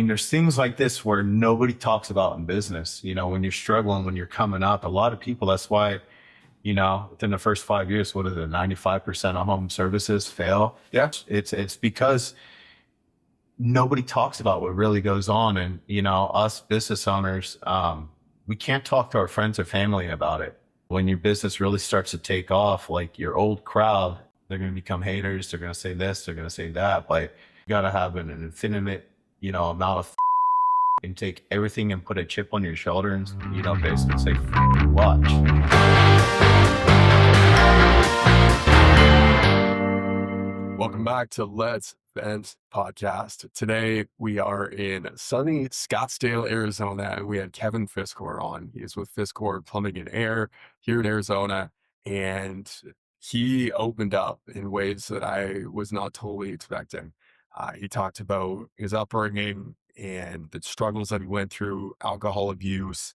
And there's things like this where nobody talks about in business. When you're struggling, when you're coming up, a lot of people, that's why, within the first 5 years, what is it, 95% of home services fail? Yeah. It's because nobody talks about what really goes on. And, us business owners, we can't talk to our friends or family about it. When your business really starts to take off, like your old crowd, they're going to become haters. They're going to say this, they're going to say that, but you got to have an infinite, amount of and take everything and put a chip on your shoulder and, basically say, watch. Welcome back to Let's Vent podcast. Today we are in sunny Scottsdale, Arizona, and we had Kevin Fiscor on. He is with Fiscor Plumbing and Air here in Arizona, and he opened up in ways that I was not totally expecting. He talked about his upbringing and the struggles that he went through, alcohol abuse,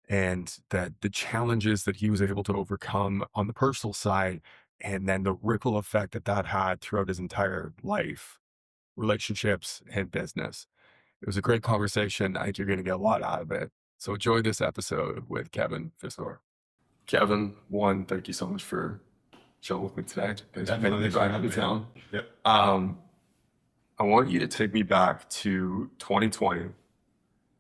and that the challenges that he was able to overcome on the personal side, and then the ripple effect that that had throughout his entire life, relationships, and business. It was a great conversation. I think you're going to get a lot out of it. So enjoy this episode with Kevin Fiscor. Kevin, thank you so much for chilling with me today. Thanks for making me drive out of town. Yep. I want you to take me back to 2020.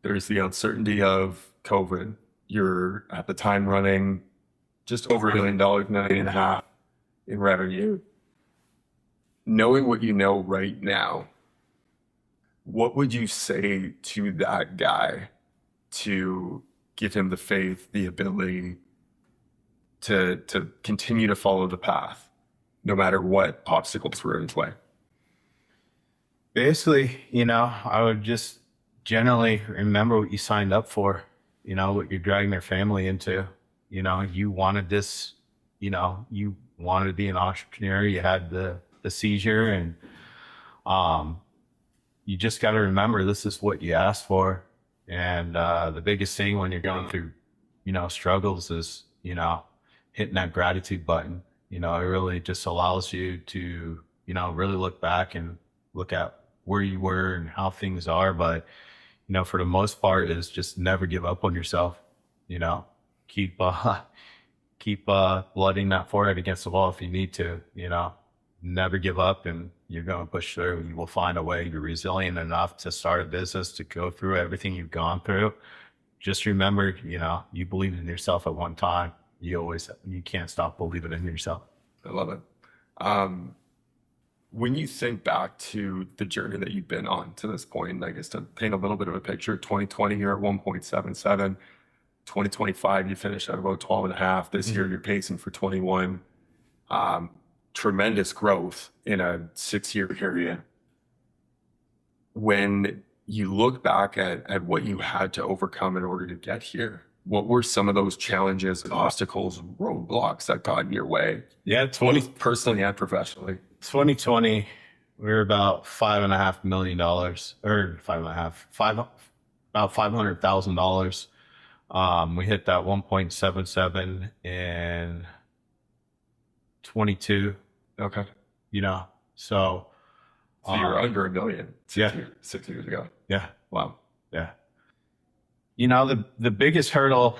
There's the uncertainty of COVID. You're at the time running just over $1 million, $1.5 million in revenue. Knowing what you know right now, what would you say to that guy to give him the faith, the ability to continue to follow the path, no matter what obstacles were in his way? Basically, I would just generally remember what you signed up for, what you're dragging their family into. You wanted this, you wanted to be an entrepreneur. You had the seizure, and you just got to remember this is what you asked for. And the biggest thing when you're going through, struggles is, hitting that gratitude button. It really just allows you to, really look back and look at where you were and how things are. But, for the most part is just never give up on yourself. Keep blooding that forehead against the wall if you need to, never give up, and you're going to push through. You will find a way. You're resilient enough to start a business, to go through everything you've gone through. Just remember, you believed in yourself at one time. You can't stop believing in yourself. I love it. When you think back to the journey that you've been on to this point, I guess to paint a little bit of a picture, 2020, you're at 1.77. 2025, you finished at about 12.5. This year, you're pacing for 21. Tremendous growth in a 6-year period. When you look back at what you had to overcome in order to get here, what were some of those challenges, obstacles, roadblocks that got in your way? Yeah, personally and professionally. 2020, we were about $5.5 million, or about $500,000. We hit that 1.77 in 22. Okay. So you were under $1 million 6 years ago. Yeah. Wow. Yeah. The biggest hurdle,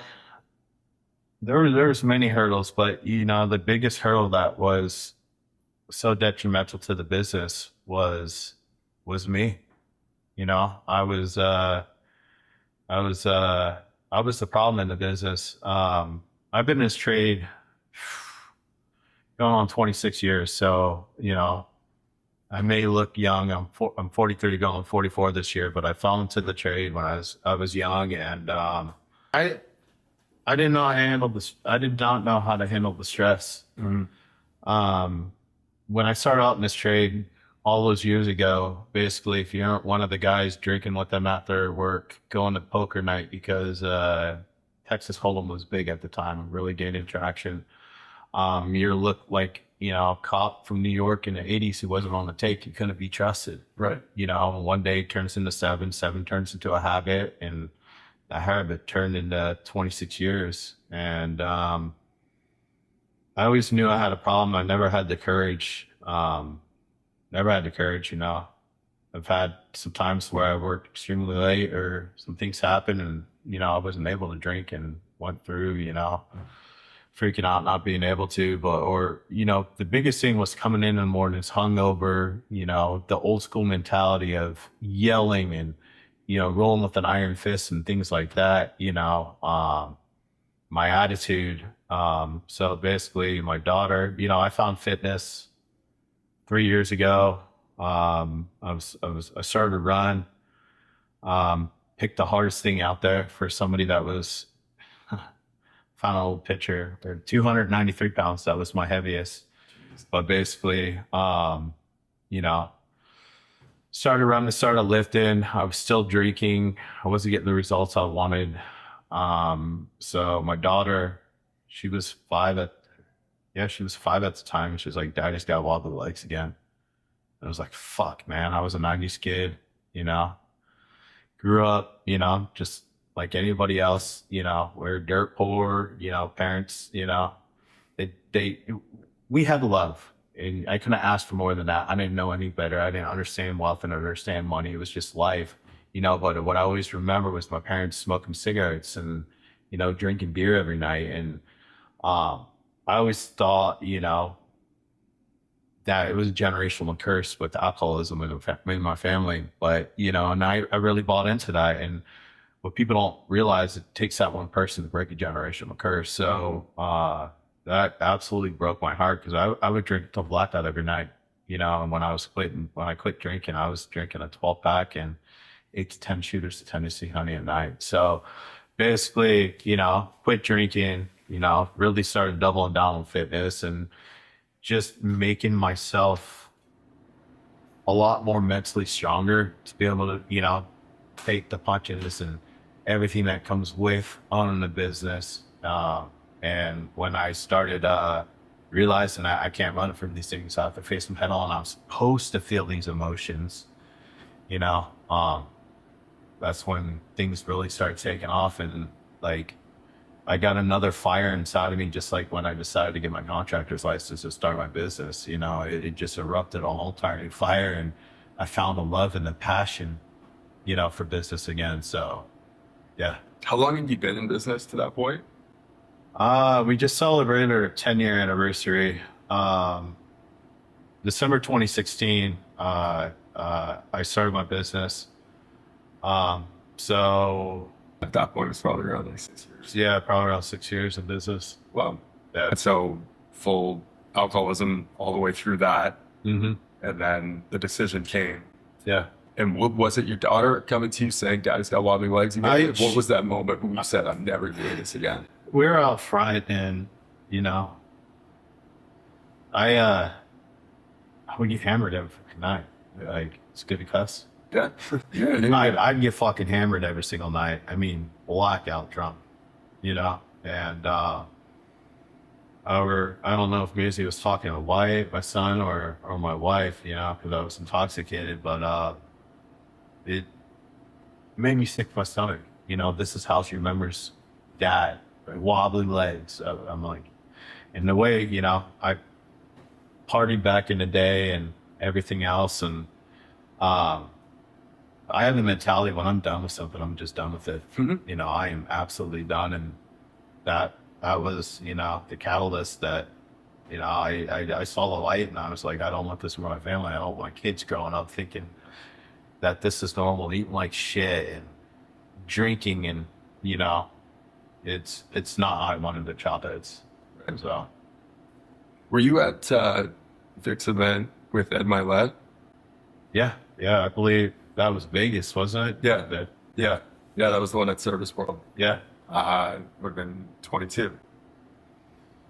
there's many hurdles, but the biggest hurdle that was so detrimental to the business was me. I was the problem in the business. I've been in this trade going on 26 years. So, I may look young. I'm 43 going 44 this year, but I fell into the trade when I was young, and I did not know how to handle the stress. Mm-hmm. When I started out in this trade all those years ago, basically, if you aren't one of the guys drinking with them after work, going to poker night, because Texas Hold'em was big at the time, really gaining traction. You looked like, a cop from New York in the 80s who wasn't on the take. You couldn't be trusted. Right. One day it turns into seven turns into a habit, and that habit turned into 26 years. And I always knew I had a problem. I never had the courage, I've had some times where I worked extremely late or some things happen and, I wasn't able to drink and went through, freaking out, not being able to, the biggest thing was coming in the mornings hungover, the old school mentality of yelling and, rolling with an iron fist and things like that, my attitude. So basically my daughter, I found fitness 3 years ago. I started to run, picked the hardest thing out there for somebody that was, found an old picture, they're 293 pounds. That was my heaviest, but basically, started running, started lifting. I was still drinking. I wasn't getting the results I wanted. So my daughter, she was 5 at the time. She was like, Dad, I just got wobbly legs again. I was like, fuck, man. I was a 90s kid, grew up, just like anybody else, we're dirt poor, parents, we had love, and I couldn't ask for more than that. I didn't know any better. I didn't understand wealth and understand money. It was just life, but what I always remember was my parents smoking cigarettes and, drinking beer every night. And, I always thought, that it was a generational curse with alcoholism in my family. But, and I really bought into that. And what people don't realize, it takes that one person to break a generational curse. So that absolutely broke my heart, because I would drink till blackout every night, and when I quit drinking, I was drinking a 12-pack and 8 to 10 shooters of Tennessee Honey at night. So basically, quit drinking, really started doubling down on fitness and just making myself a lot more mentally stronger to be able to, take the punches and everything that comes with owning a business. And when I started realizing I can't run from these things, I have to face them head on. I'm supposed to feel these emotions, that's when things really started taking off. And like, I got another fire inside of me, just like when I decided to get my contractor's license to start my business. It just erupted a whole entire new fire, and I found the love and the passion, for business again. So, yeah. How long have you been in business to that point? We just celebrated our 10-year anniversary. December 2016, I started my business. So At that point, it's probably around like 6 years. yeah, probably around 6 years in business. Wow. Yeah. And so full alcoholism all the way through that. Mm-hmm. And then the decision came. Yeah. And was it your daughter coming to you saying, Daddy's got wobbly legs again? What was that moment when you said, I'm never doing this again? We were out front, and, I would get hammered every fucking night. Like, it's good to cuss. Yeah. Yeah. I'd get fucking hammered every single night. I mean, blackout drunk, and I don't know if Maisie was talking to my son or my wife, because I was intoxicated, but it made me sick to my stomach. This is how she remembers Dad, wobbly legs. I'm like, and the way, I partied back in the day and everything else, and I have the mentality, when I'm done with something, I'm just done with it. Mm-hmm. I am absolutely done. And that was, the catalyst that, I saw the light, and I was like, I don't want this for my family. I don't want my kids growing up thinking that this is normal, eating like shit and drinking, and, it's not how I wanted the childhoods. So. Were you at Vic's event with Ed Milet? Yeah, I believe that was Vegas, wasn't it? Yeah. Yeah, that was the one at Service World. Yeah. Would have been 22.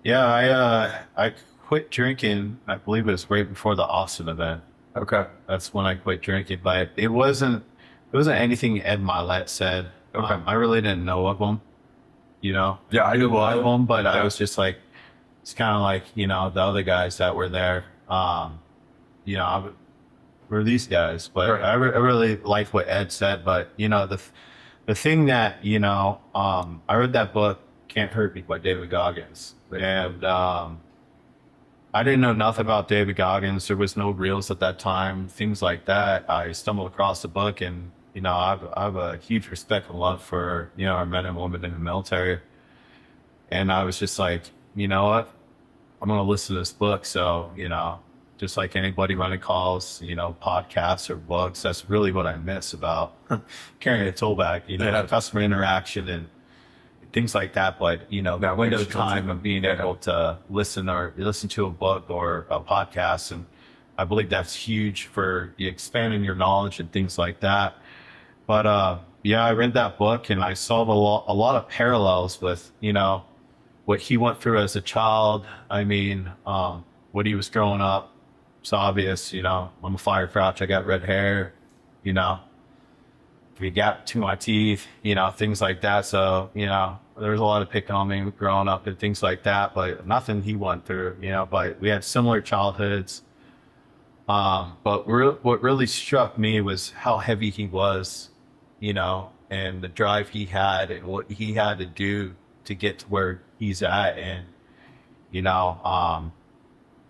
Yeah, I quit drinking. I believe it was right before the Austin event. Okay. That's when I quit drinking, but it wasn't anything Ed Milet said. Okay. I really didn't know of him, Yeah, I knew of him, but Yeah. I was just like, it's kind of like, the other guys that were there, were these guys, but Right. I really liked what Ed said. But, the thing that, I read that book, Can't Hurt Me by David Goggins. Right. And, I didn't know nothing about David Goggins. There was no reels at that time, things like that. I stumbled across the book, and I have a huge respect and love for our men and women in the military. And I was just like, you know what? I'm going to listen to this book. So, just like anybody running calls, podcasts or books, that's really what I miss about carrying a tool bag, customer interaction and things like that. But, that window of time of being able to listen to a book or a podcast. And I believe that's huge for expanding your knowledge and things like that. But, yeah, I read that book and I saw a lot of parallels with, what he went through as a child. I mean, what he was growing up. It's obvious, I'm a fire crouch. I got red hair, we got to my teeth, things like that. So, there was a lot of picking on me growing up and things like that, but nothing he went through, but we had similar childhoods. But what really struck me was how heavy he was, and the drive he had and what he had to do to get to where he's at. And,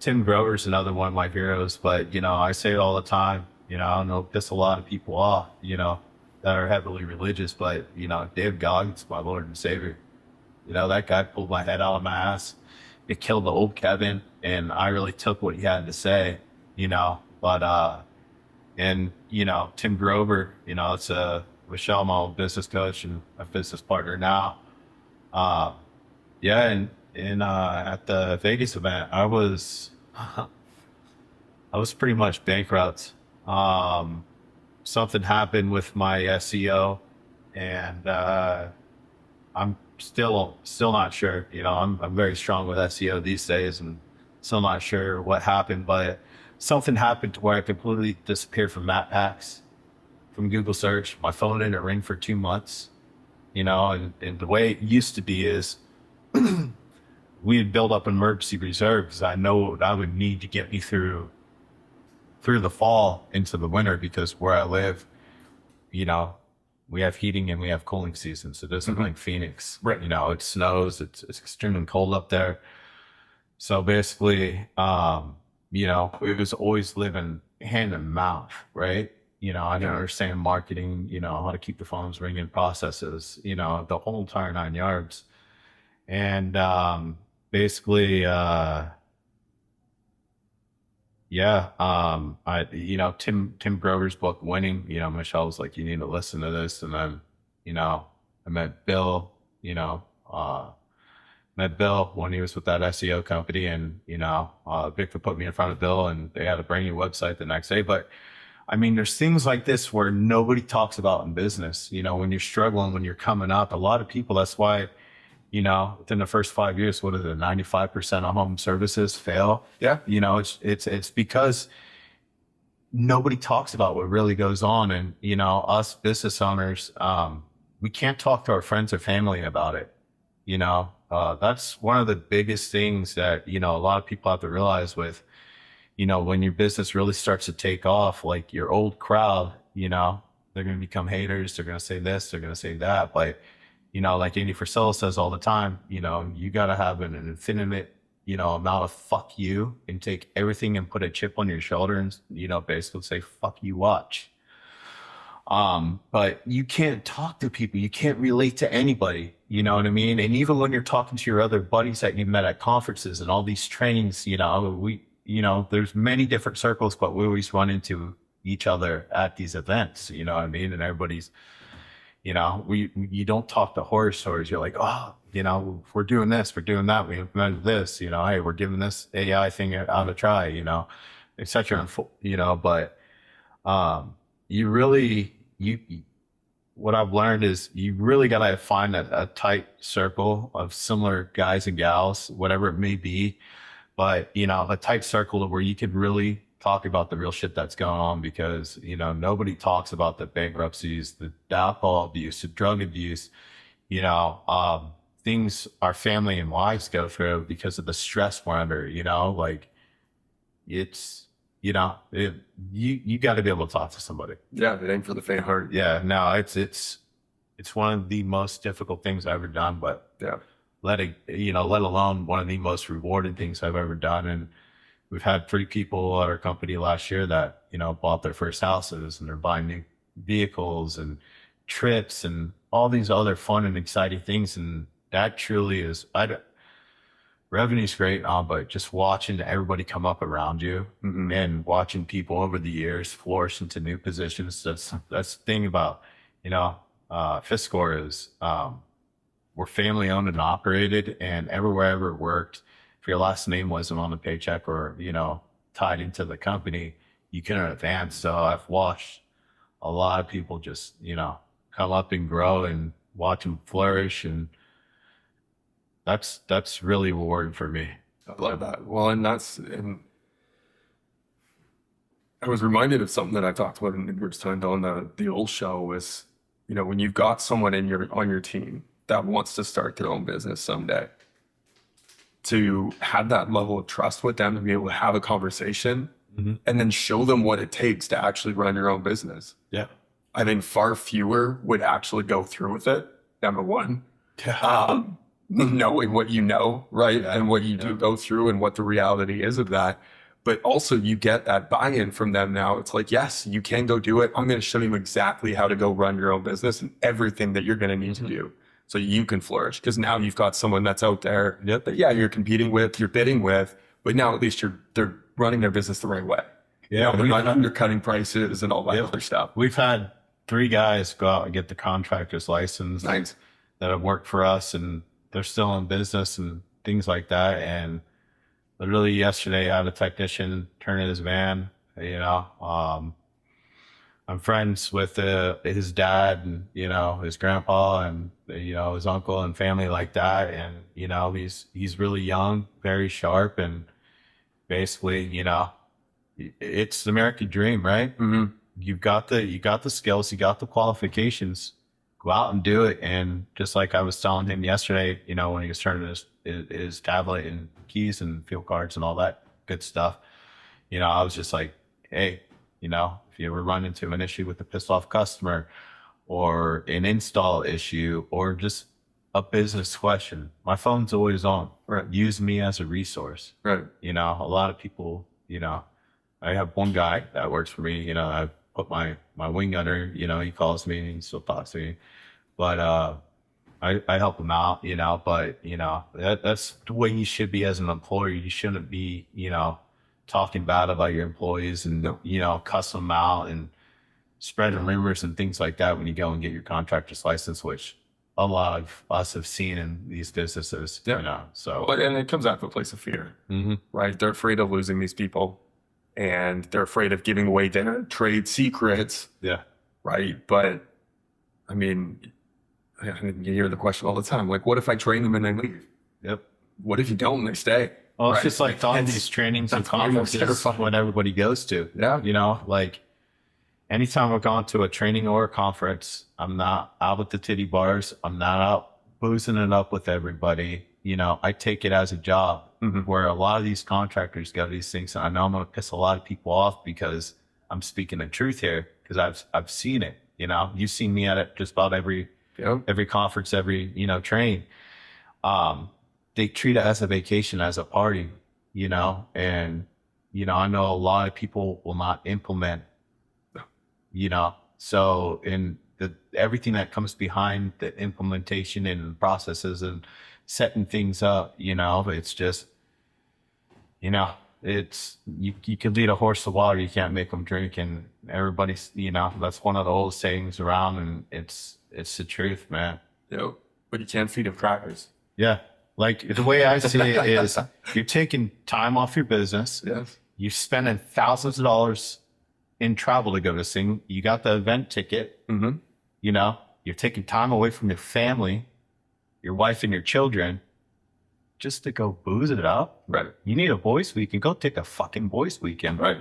Tim Grover's another one of my heroes, but, I say it all the time, I know it piss a lot of people off, that are heavily religious, but, Dave Goggins, my Lord and Savior, that guy pulled my head out of my ass. It killed the old Kevin, and I really took what he had to say, but, and, Tim Grover, it's Michelle, my old business coach and a business partner now. Yeah, and at the Vegas event, I was pretty much bankrupt. Something happened with my SEO, and I'm still not sure. I'm very strong with SEO these days, and still not sure what happened. But something happened to where I completely disappeared from map packs, from Google search. My phone didn't ring for 2 months. And the way it used to be is we had built up an emergency reserve because I know what I would need to get me through the fall into the winter, because where I live, we have heating and we have cooling seasons. It isn't like Phoenix, right? It snows, it's extremely cold up there. So basically, it was always living hand in mouth, right? I didn't understand marketing, how to keep the phones ringing, processes, the whole entire 9 yards. And basically, Tim Grover's book, Winning, Michelle was like, you need to listen to this. And then, I met Bill, when he was with that SEO company, and, Victor put me in front of Bill, and they had a brand new website the next day. But I mean, there's things like this where nobody talks about in business, when you're struggling, when you're coming up. A lot of people, that's why, within the first 5 years, what is it, 95% of home services fail? Yeah. It's because nobody talks about what really goes on. And, us business owners, we can't talk to our friends or family about it. That's one of the biggest things that, a lot of people have to realize with, when your business really starts to take off, like your old crowd, they're going to become haters. They're going to say this, they're going to say that. But, like Andy Frisella says all the time, you got to have an infinite, amount of fuck you, and take everything and put a chip on your shoulder and, basically say, fuck you, watch. But you can't talk to people. You can't relate to anybody. You know what I mean? And even when you're talking to your other buddies that you met at conferences and all these trainings, there's many different circles, but we always run into each other at these events, you know what I mean? And everybody's, you don't talk to horror stories. You're like, oh, we're doing this, we're doing that, we implemented this, hey, we're giving this AI thing out a try, et cetera. But you really, what I've learned is you really got to find a tight circle of similar guys and gals, whatever it may be. But, a tight circle where you could really talk about the real shit that's going on, because, nobody talks about the bankruptcies, the alcohol abuse, the drug abuse, things our family and wives go through because of the stress we're under, like it's, you got to be able to talk to somebody. Yeah. It ain't for the faint heart. Yeah. No, it's one of the most difficult things I've ever done, but yeah. let alone one of the most rewarding things I've ever done. And, we've had 3 people at our company last year that, bought their first houses and they're buying new vehicles and trips and all these other fun and exciting things. And that truly is, revenue's great, but just watching everybody come up around you and watching people over the years flourish into new positions. That's the thing about, Fiscor is, we're family owned and operated, and everywhere I ever worked, if your last name wasn't on the paycheck or, tied into the company, you couldn't advance. So I've watched a lot of people just, come up and grow and watch them flourish. And that's really rewarding for me. I love that. Well, and I was reminded of something that I talked about in numerous times on the old show was, when you've got someone on your team that wants to start their own business someday, to have that level of trust with them, to be able to have a conversation and then show them what it takes to actually run your own business. Yeah. I think far fewer would actually go through with it. Number one, knowing what you know, right? And what you do go through and what the reality is of that. But also you get that buy-in from them now. It's like, yes, you can go do it. I'm going to show you exactly how to go run your own business and everything that you're going to need to do so you can flourish. Because now you've got someone that's out there that, you're competing with, you're bidding with, but now at least they're running their business the right way. Yeah. They're not undercutting prices and all that other stuff. We've had 3 guys go out and get the contractor's license Nice. that have worked for us, and they're still in business and things like that. And literally yesterday I had a technician turn in his van. I'm friends with his dad and, his grandpa and, his uncle and family like that. And, he's really young, very sharp, and basically, it's the American dream, right? Mm-hmm. You got the skills, you got the qualifications, go out and do it. And just like I was telling him yesterday, when he was turning his tablet and keys and field cards and all that good stuff, I was just like, hey, if you ever run into an issue with a pissed off customer or an install issue or just a business question, my phone's always on. Right. Use me as a resource. Right. A lot of people, I have one guy that works for me, I put my wing under, he calls me and he still talks to me, but, I help him out, but, that's the way you should be as an employer. You shouldn't be, talking bad about your employees and, cuss them out and spreading rumors and things like that when you go and get your contractor's license, which a lot of us have seen in these businesses, so. But, and it comes out of a place of fear, right? They're afraid of losing these people and they're afraid of giving away their trade secrets. Yeah. Right. But I mean, you hear the question all the time, like, what if I train them and they leave? Yep. What if you don't and they stay? Well, it's just like on these trainings and conferences what everybody goes to. Yeah. Like anytime I've gone to a training or a conference, I'm not out with the titty bars. I'm not out boozing it up with everybody. I take it as a job where a lot of these contractors go to these things. And I know I'm going to piss a lot of people off because I'm speaking the truth here because I've seen it. You've seen me at it just about every conference, every, training. They treat it as a vacation, as a party, and, I know a lot of people will not implement, so in everything that comes behind the implementation and processes and setting things up, it's just, it's, you can lead a horse to water, you can't make them drink. And everybody's, that's one of the old sayings around, and it's the truth, man. But you can't feed them crackers. Yeah. Like the way I see it is you're taking time off your business. Yes. You're spending thousands of dollars in travel to go to sing. You got the event ticket. You're taking time away from your family, your wife and your children just to go booze it up. Right. You need a boys weekend. Go take a fucking boys weekend. Right.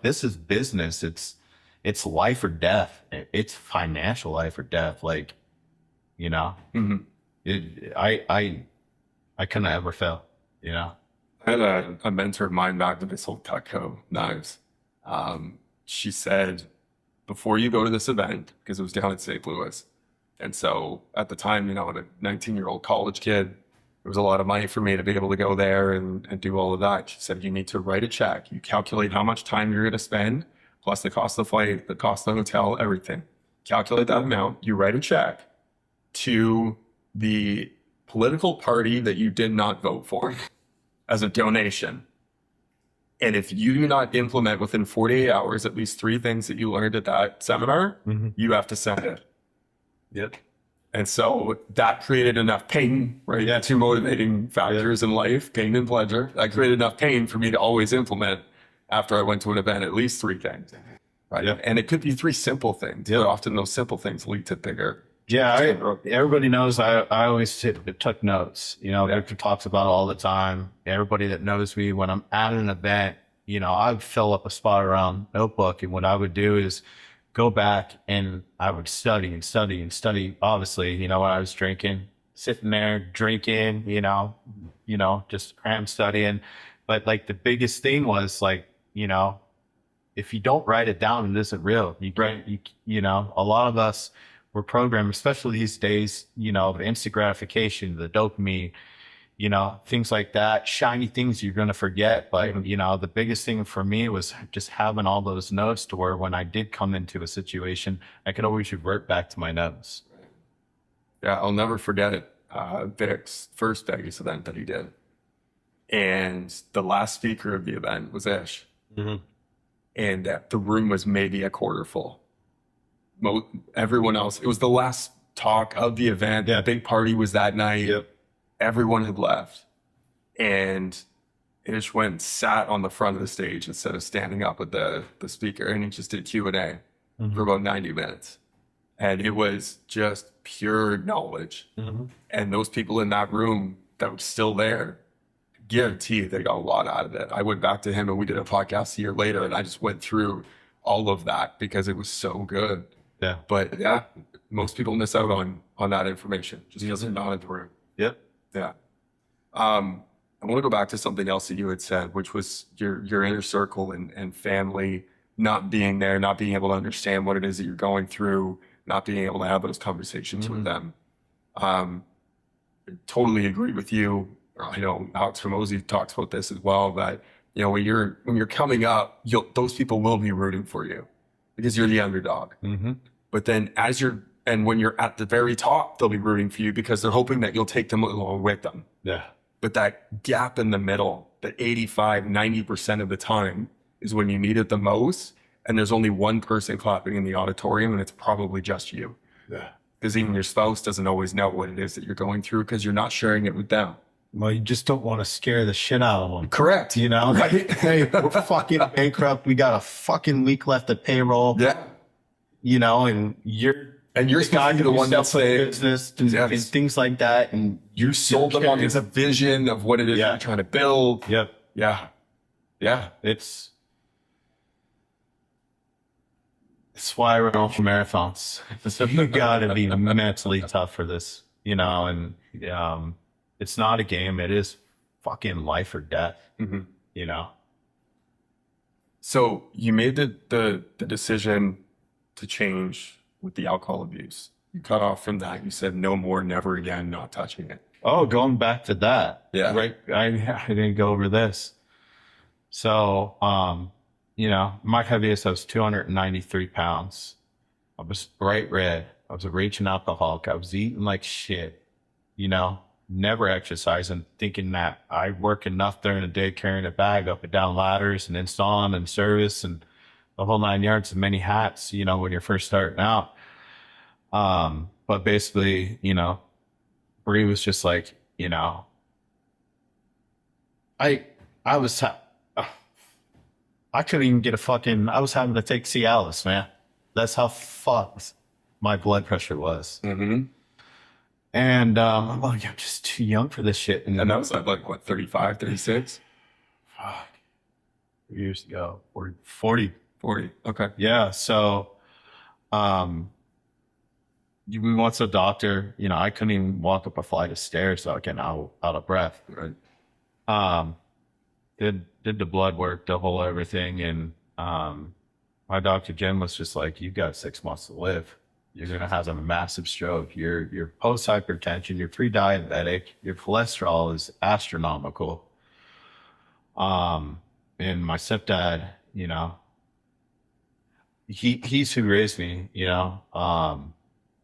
This is business. It's life or death. It's financial life or death. Like, I couldn't ever fail, I had a mentor of mine back to this whole Cutco knives. She said, before you go to this event, because it was down in St. Louis. And so at the time, a 19-year-old college kid, it was a lot of money for me to be able to go there and do all of that. She said, you need to write a check. You calculate how much time you're going to spend, plus the cost of the flight, the cost of the hotel, everything. Calculate that amount. You write a check to the political party that you did not vote for as a donation. And if you do not implement within 48 hours at least 3 things that you learned at that seminar, you have to send it. Yep. And so that created enough pain, right? Yeah. 2 motivating factors in life, pain and pleasure. That created enough pain for me to always implement after I went to an event, at least 3 things. Right. Yep. And it could be 3 simple things, but often those simple things lead to bigger. Yeah. Everybody knows I always took notes. Victor talks about it all the time. Everybody that knows me, when I'm at an event, I would fill up a spot around notebook. And what I would do is go back and I would study and study and study. Obviously, when I was drinking, sitting there drinking, just cram studying. But like the biggest thing was like, if you don't write it down, it isn't real. A lot of us were programmed, especially these days, the instant gratification, the dopamine, things like that, shiny things you're going to forget. But, the biggest thing for me was just having all those notes to where when I did come into a situation, I could always revert back to my notes. Yeah, I'll never forget it. Vic's first Vegas event that he did. And the last speaker of the event was Ish. Mm-hmm. And the room was maybe a quarter full. Everyone else, it was the last talk of the event. Yeah. The big party was that night. Yep. Everyone had left. And Ish went and sat on the front of the stage instead of standing up with the speaker. And he just did Q&A for about 90 minutes. And it was just pure knowledge. Mm-hmm. And those people in that room that were still there, guarantee they got a lot out of it. I went back to him and we did a podcast a year later and I just went through all of that because it was so good. Yeah. But yeah, most people miss out on that information just because they're not in the room. Yep. Yeah. I want to go back to something else that you had said, which was your inner circle and family not being there, not being able to understand what it is that you're going through, not being able to have those conversations with them. Totally agree with you. I know Alex Ramosi talks about this as well, that, when you're coming up, those people will be rooting for you because you're the underdog. Mm-hmm. But then when you're at the very top, they'll be rooting for you because they're hoping that you'll take them along with them. Yeah. But that gap in the middle, that 85, 90% of the time is when you need it the most. And there's only one person clapping in the auditorium and it's probably just you. Yeah. Because even your spouse doesn't always know what it is that you're going through because you're not sharing it with them. Well, you just don't want to scare the shit out of them. Correct. Like, hey, we're fucking bankrupt. We got a fucking week left of payroll. Yeah. And you're the one that's business and things like that. And you sold them on a vision of what it is you're trying to build. Yep. Yeah. Yeah. It's why we're going for marathons. So you got to be mentally tough for this, and it's not a game. It is fucking life or death, So you made the decision to change with the alcohol abuse. You cut off from that. You said no more, never again, not touching it. Oh, going back to that. Yeah. Right. I didn't go over this. So, my heaviest, I was 293 pounds. I was bright red. I was a raging alcoholic. I was eating like shit, never exercising, thinking that I work enough during the day carrying a bag up and down ladders and installing and service and the whole 9 yards of many hats, when you're first starting out. But basically, Bree was just like, I couldn't even get I was having to take Cialis, man. That's how fucked my blood pressure was. Mm-hmm. And I'm like, I'm just too young for this shit. And that was like what, 35, 36? Fuck. Years ago, 40. 40. Okay. Yeah. So, we went to the doctor. I couldn't even walk up a flight of stairs without getting out of breath. Right. Did the blood work, the whole everything, and my doctor Jim was just like, "You got 6 months to live. you're going to have a massive stroke. You're post hypertension, you're pre-diabetic, your cholesterol is astronomical. And my stepdad, he's who raised me,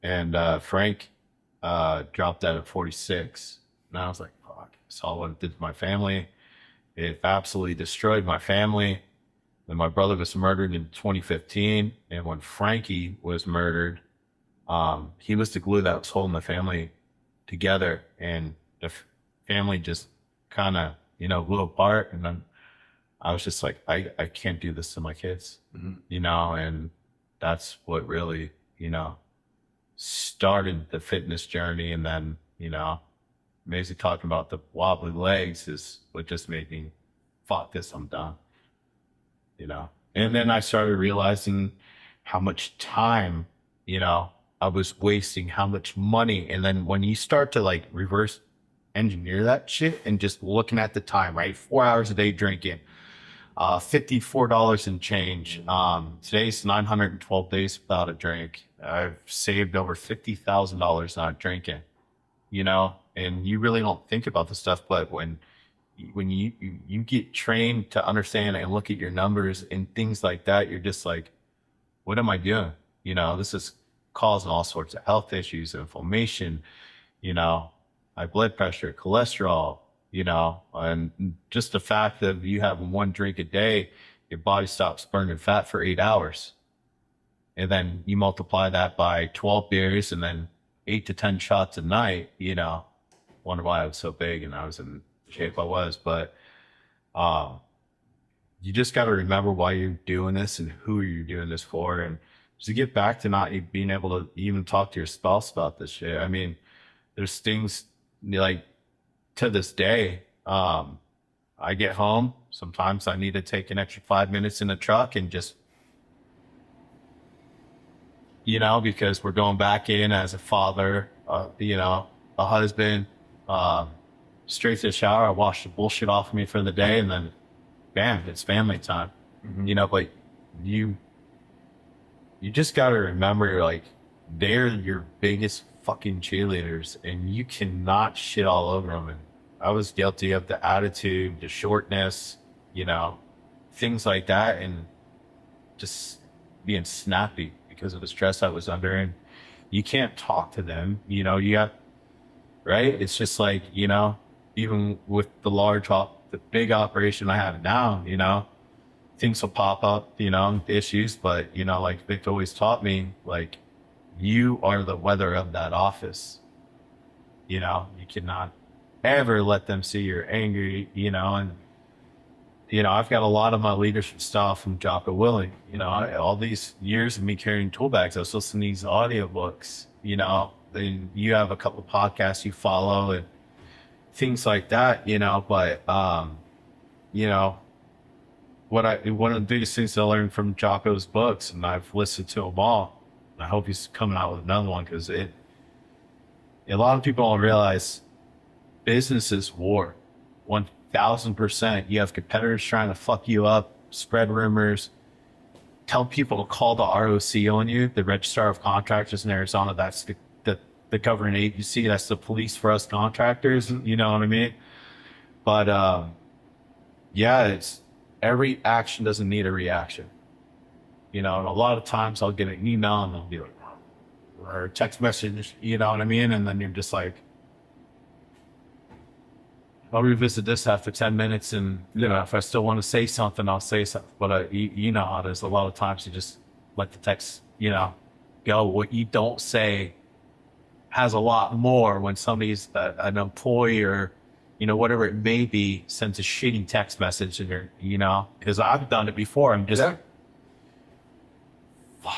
and Frank dropped that at 46. And I was like, fuck, I saw what it did to my family. It absolutely destroyed my family. Then my brother was murdered in 2015. And when Frankie was murdered, he was the glue that was holding the family together. And the family just kind of, blew apart. And then I was just like, I can't do this to my kids, and that's what really, started the fitness journey. And then, Maisie talking about the wobbly legs is what just made me, fuck this, I'm done, and then I started realizing how much time, I was wasting, how much money. And then when you start to like reverse engineer that shit and just looking at the time, right? 4 hours a day drinking, $54 and change. Today's 912 days without a drink. I've saved over $50,000 not drinking, and you really don't think about the stuff, but when you get trained to understand and look at your numbers and things like that, you're just like, what am I doing? This is causing all sorts of health issues, inflammation, high blood pressure, cholesterol, and just the fact that you have one drink a day, your body stops burning fat for 8 hours. And then you multiply that by 12 beers and then 8 to 10 shots a night, wonder why I was so big and I was in the shape I was. But you just got to remember why you're doing this and who you're doing this for. And to get back to not being able to even talk to your spouse about this shit. I mean, there's things like, to this day, I get home. Sometimes I need to take an extra 5 minutes in the truck and just, because we're going back in as a father, a husband, straight to the shower. I wash the bullshit off of me for the day, and then, bam, it's family time. But you just got to remember, like, they're your biggest fucking cheerleaders, and you cannot shit all over them. And I was guilty of the attitude, the shortness, things like that, and just being snappy because of the stress I was under. And you can't talk to them, you got, right? It's just like, even with the big operation I have now, things will pop up, issues, but, like Vic always taught me, like, you are the weather of that office. You cannot ever let them see you're angry, and, I've got a lot of my leadership style from Jocko Willing. All these years of me carrying tool bags, I was listening to these audiobooks, and you have a couple of podcasts you follow and things like that, but, one of the biggest things I learned from Jocko's books, and I've listened to them all, I hope he's coming out with another one, because a lot of people don't realize business is war. 1,000%. You have competitors trying to fuck you up, spread rumors, tell people to call the ROC on you, the Registrar of Contractors in Arizona. That's the governing agency. That's the police for us contractors. You know what I mean? But it's every action doesn't need a reaction. And a lot of times I'll get an email and they'll be like, or a text message, you know what I mean? And then you're just like, I'll revisit this after 10 minutes. And, if I still want to say something, I'll say something. But how it is. A lot of times you just let the text, go. What you don't say has a lot more when somebody's an employee or, whatever it may be, sends a shitty text message and you're, because I've done it before. I'm just, fuck,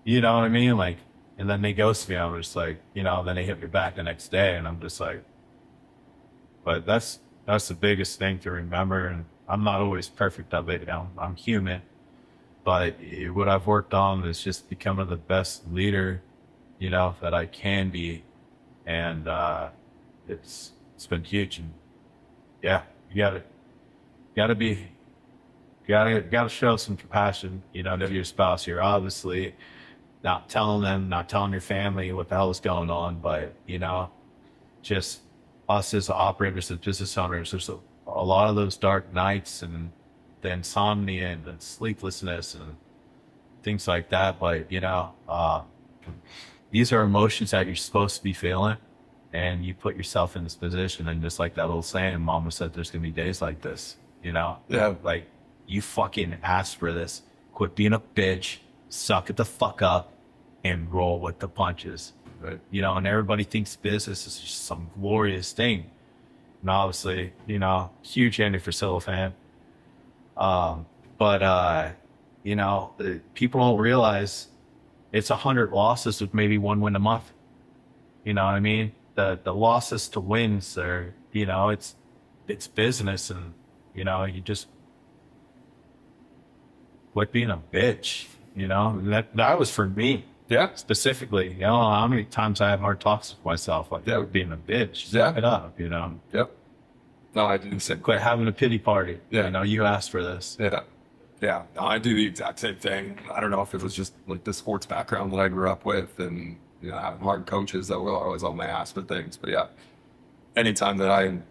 you know what I mean? Like, and then they ghost me. I'm just like, then they hit me back the next day, and I'm just like, but that's the biggest thing to remember. And I'm not always perfect of it. I'm human, but what I've worked on is just becoming the best leader, that I can be. And, it's been huge. And yeah, you gotta show some compassion, to your spouse. You're obviously not telling them, not telling your family what the hell is going on. But, just us as operators, as business owners, there's a lot of those dark nights and the insomnia and the sleeplessness and things like that. But, these are emotions that you're supposed to be feeling, and you put yourself in this position. And just like that old saying, Mama said, there's going to be days like this, Yeah. like you fucking asked for this. Quit being a bitch, suck it the fuck up, and roll with the punches. Right. And everybody thinks business is just some glorious thing. And obviously, huge Andy Frisella fan. But people don't realize it's 100 losses with maybe one win a month. You know what I mean? The losses to wins are, it's business, and, you just quit being a bitch, that was for me. Yeah. Specifically, how many times I have hard talks with myself, like, that would being a bitch. Suck it up, Yep. No, I do the same. Quit having a pity party. Yeah. You asked for this. Yeah. Yeah. No, I do the exact same thing. I don't know if it was just like the sports background that I grew up with, and, having hard coaches that were always on my ass for things. But yeah, anytime that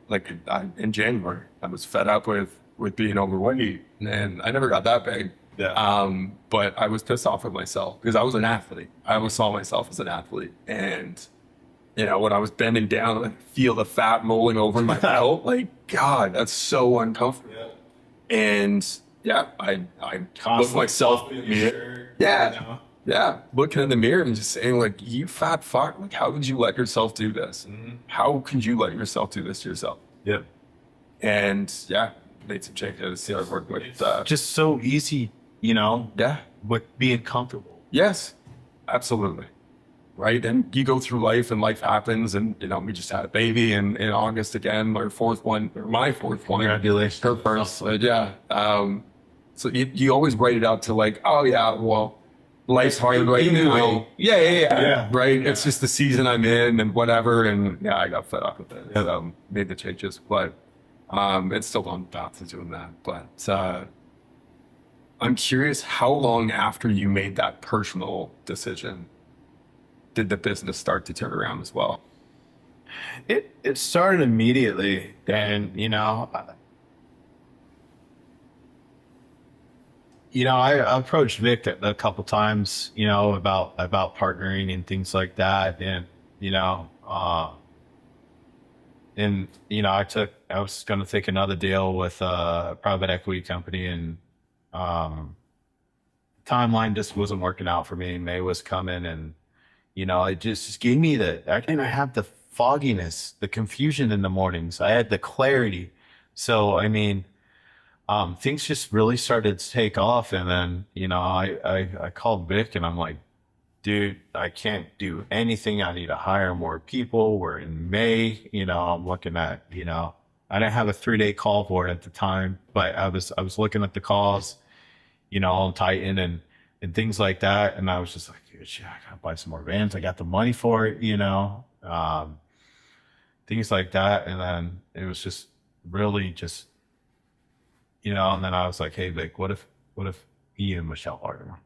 in January, I was fed up with being overweight, and I never got that big. Yeah. But I was pissed off with myself because I was an athlete. I always saw myself as an athlete. And, when I was bending down, I feel the fat rolling over my belt. Like, God, that's so uncomfortable. Yeah. And yeah, I looked myself in the mirror. Yeah. Yeah. Looking in the mirror and just saying, like, you fat fuck, like, how could you let yourself do this? Mm-hmm. How could you let yourself do this to yourself? Yep. And yeah, made some changes. See, I worked with, Just so easy, yeah. with being comfortable. Yes, absolutely. Right. And you go through life, and life happens. And, we just had a baby in August again, my fourth one. Congratulations. Her first. Yeah. So you always write it out to like, oh, yeah, well, life's hard right now. Yeah. Right. Yeah. It's just the season I'm in and whatever. And yeah, I got fed up with it. Yeah. So made the changes. But it's still on the path to doing that. But I'm curious, how long after you made that personal decision did the business start to turn around as well? It started immediately, and I approached Vic a couple times, about partnering and things like that, and I was going to take another deal with a private equity company, and timeline just wasn't working out for me. May was coming, and it just gave me I didn't have the fogginess, the confusion in the mornings. I had the clarity. So, things just really started to take off. And then, I called Vic, and I'm like, dude, I can't do anything. I need to hire more people. We're in May, I'm looking at, I didn't have a 3-day call for it at the time, but I was looking at the calls, on Titan and things like that. And I was just like, shit, I gotta buy some more vans. I got the money for it, things like that. And then it was just really just, and then I was like, hey, Vic, what if me and Michelle partner,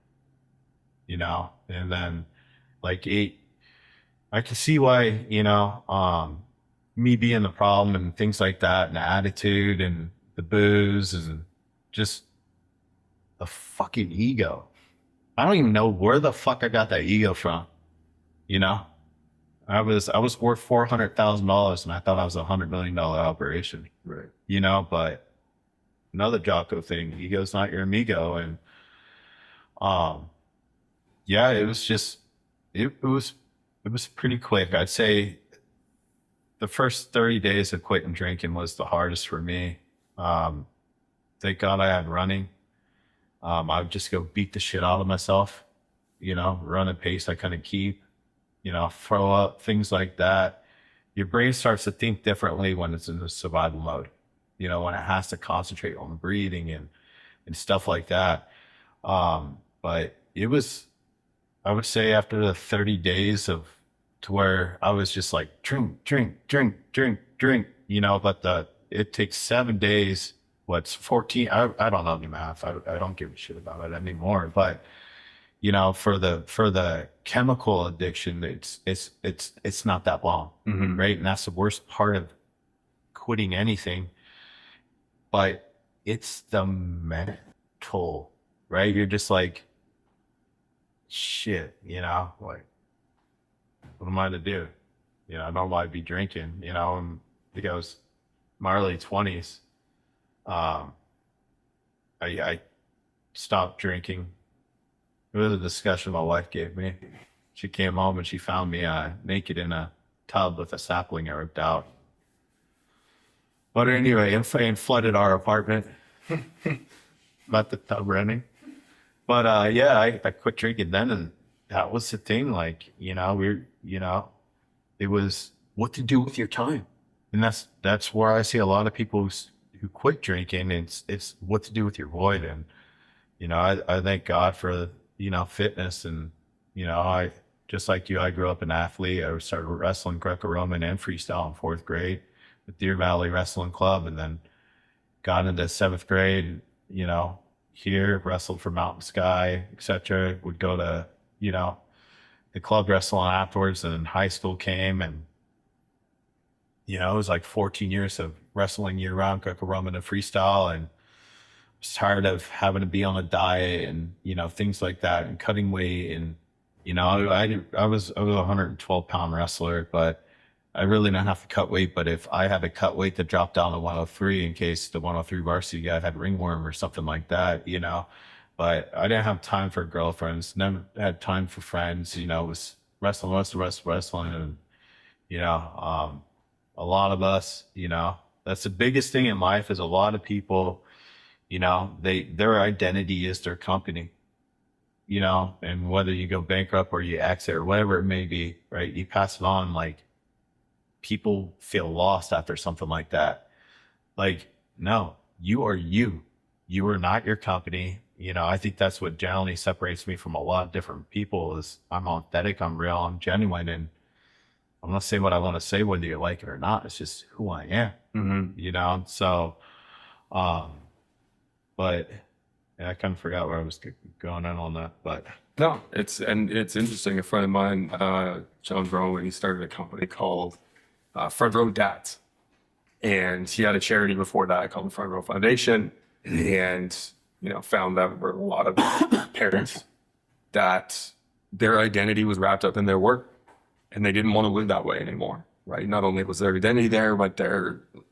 and then like I could see why, me being the problem and things like that, and the attitude and the booze and just the fucking ego. I don't even know where the fuck I got that ego from. I was worth $400,000, and I thought I was $100 million operation. Right. But another Jocko thing, ego's not your amigo. And yeah, it was just it was pretty quick. I'd say the first 30 days of quitting drinking was the hardest for me. Thank God I had running. I would just go beat the shit out of myself, run a pace I couldn't keep, throw up, things like that. Your brain starts to think differently when it's in the survival mode, when it has to concentrate on breathing and stuff like that. But it was, I would say, after the 30 days to where I was just like, drink, but it takes 7 days. What's 14? I don't know the math. I don't give a shit about it anymore. But, for the chemical addiction, it's not that long, right? And that's the worst part of quitting anything, but it's the mental, right? You're just like, shit, like, what am I to do? I don't want to be drinking, and because my early 20s, I stopped drinking. It was a discussion my wife gave me. She came home and she found me naked in a tub with a sapling I ripped out. But anyway, it flooded our apartment. About the tub running. But yeah, I quit drinking then, and that was the thing. Like, it was what to do with your time. And that's where I see a lot of people who quit drinking. It's what to do with your void. And, I thank God for, fitness. And, I, just like you, I grew up an athlete. I started wrestling Greco-Roman and freestyle in 4th grade with Deer Valley Wrestling Club, and then got into 7th grade, here, wrestled for Mountain Sky, etc. Would go to, the club wrestling afterwards, and then high school came, and, it was like 14 years of wrestling year round, Greco-Roman and freestyle, and was tired of having to be on a diet and, things like that, and cutting weight. And, I was a 112-pound wrestler, but I really didn't have to cut weight. But if I had to cut weight to drop down to 103 in case the 103 varsity guy had ringworm or something like that, but I didn't have time for girlfriends, never had time for friends, was wrestling. And, a lot of us, that's the biggest thing in life, is a lot of people, their identity is their company, and whether you go bankrupt or you exit or whatever it may be, right? You pass it on. Like, people feel lost after something like that. Like, no, you are you. You are not your company. I think that's what generally separates me from a lot of different people, is I'm authentic, I'm real, I'm genuine, and I'm going to say what I want to say, whether you like it or not. It's just who I am, So, but yeah, I kind of forgot where I was going on that, but. No, it's interesting. A friend of mine, John Rowan, he started a company called Front Row Dads, and he had a charity before that called the Front Row Foundation, and found that there were a lot of parents that their identity was wrapped up in their work, and they didn't want to live that way anymore, right? Not only was their identity there, but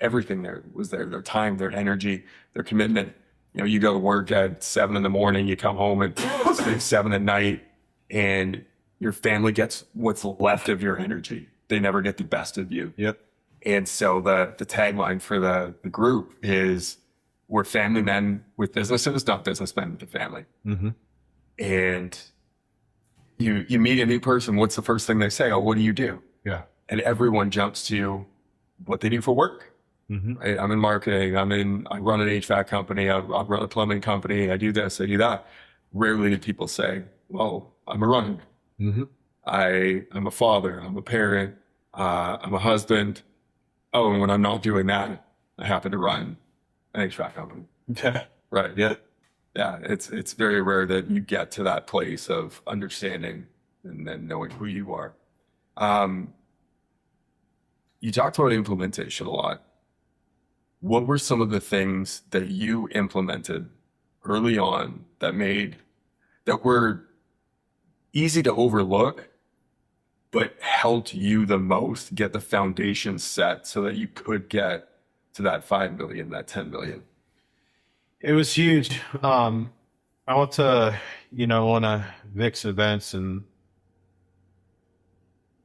everything there was there, their time, their energy, their commitment. You go to work at 7 a.m, you come home at 7 at night, and your family gets what's left of your energy. They never get the best of you. Yep. And so the tagline for the group is, we're family men with businesses, not businessmen with a family. And you meet a new person, what's the first thing they say? Oh, what do you do? Yeah. And everyone jumps to what they do for work. Right? I'm in marketing. I run an HVAC company. I run a plumbing company. I do this, I do that. Rarely do people say, well, I'm a runner. I'm a father. I'm a parent. I'm a husband. Oh, and when I'm not doing that, I happen to run an HVAC company. Yeah. Right. Yeah. Yeah. It's very rare that you get to that place of understanding and then knowing who you are. You talked about implementation a lot. What were some of the things that you implemented early on that were easy to overlook, but helped you the most get the foundation set so that you could get to that 5 million, that 10 million? It was huge. I went to, one of Vic's events, and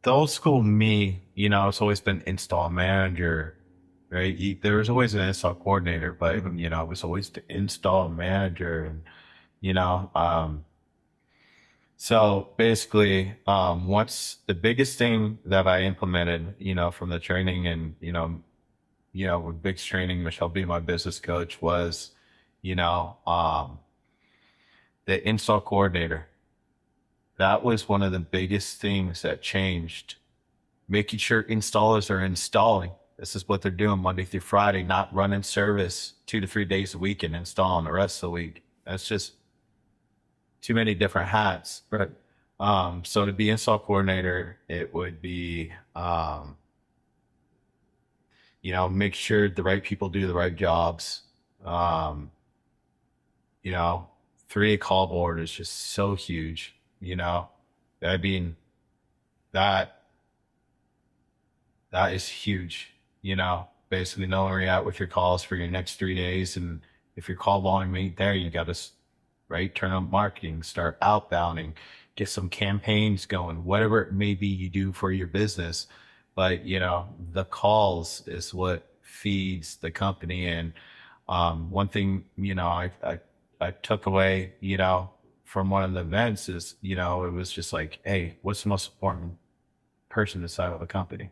the old school me, it's always been install manager, right? There was always an install coordinator, but, it was always the install manager. And, so basically, what's the biggest thing that I implemented, from the training, and, with Vic's training, Michelle being my business coach, was, the install coordinator. That was one of the biggest things that changed, making sure installers are installing. This is what they're doing Monday through Friday, not running service 2 to 3 days a week and installing the rest of the week. That's just too many different hats. Right. So to be install coordinator, it would be, make sure the right people do the right jobs. Um, 3 call board is just so huge, I mean, that is huge, basically knowing where you're at with your calls for your next 3 days. And if your call volume ain't there, you got to, right, turn on marketing, start outbounding, get some campaigns going, whatever it may be you do for your business. But, the calls is what feeds the company. And one thing, I took away, from one of the events is, it was just like, hey, what's the most important person inside of a company?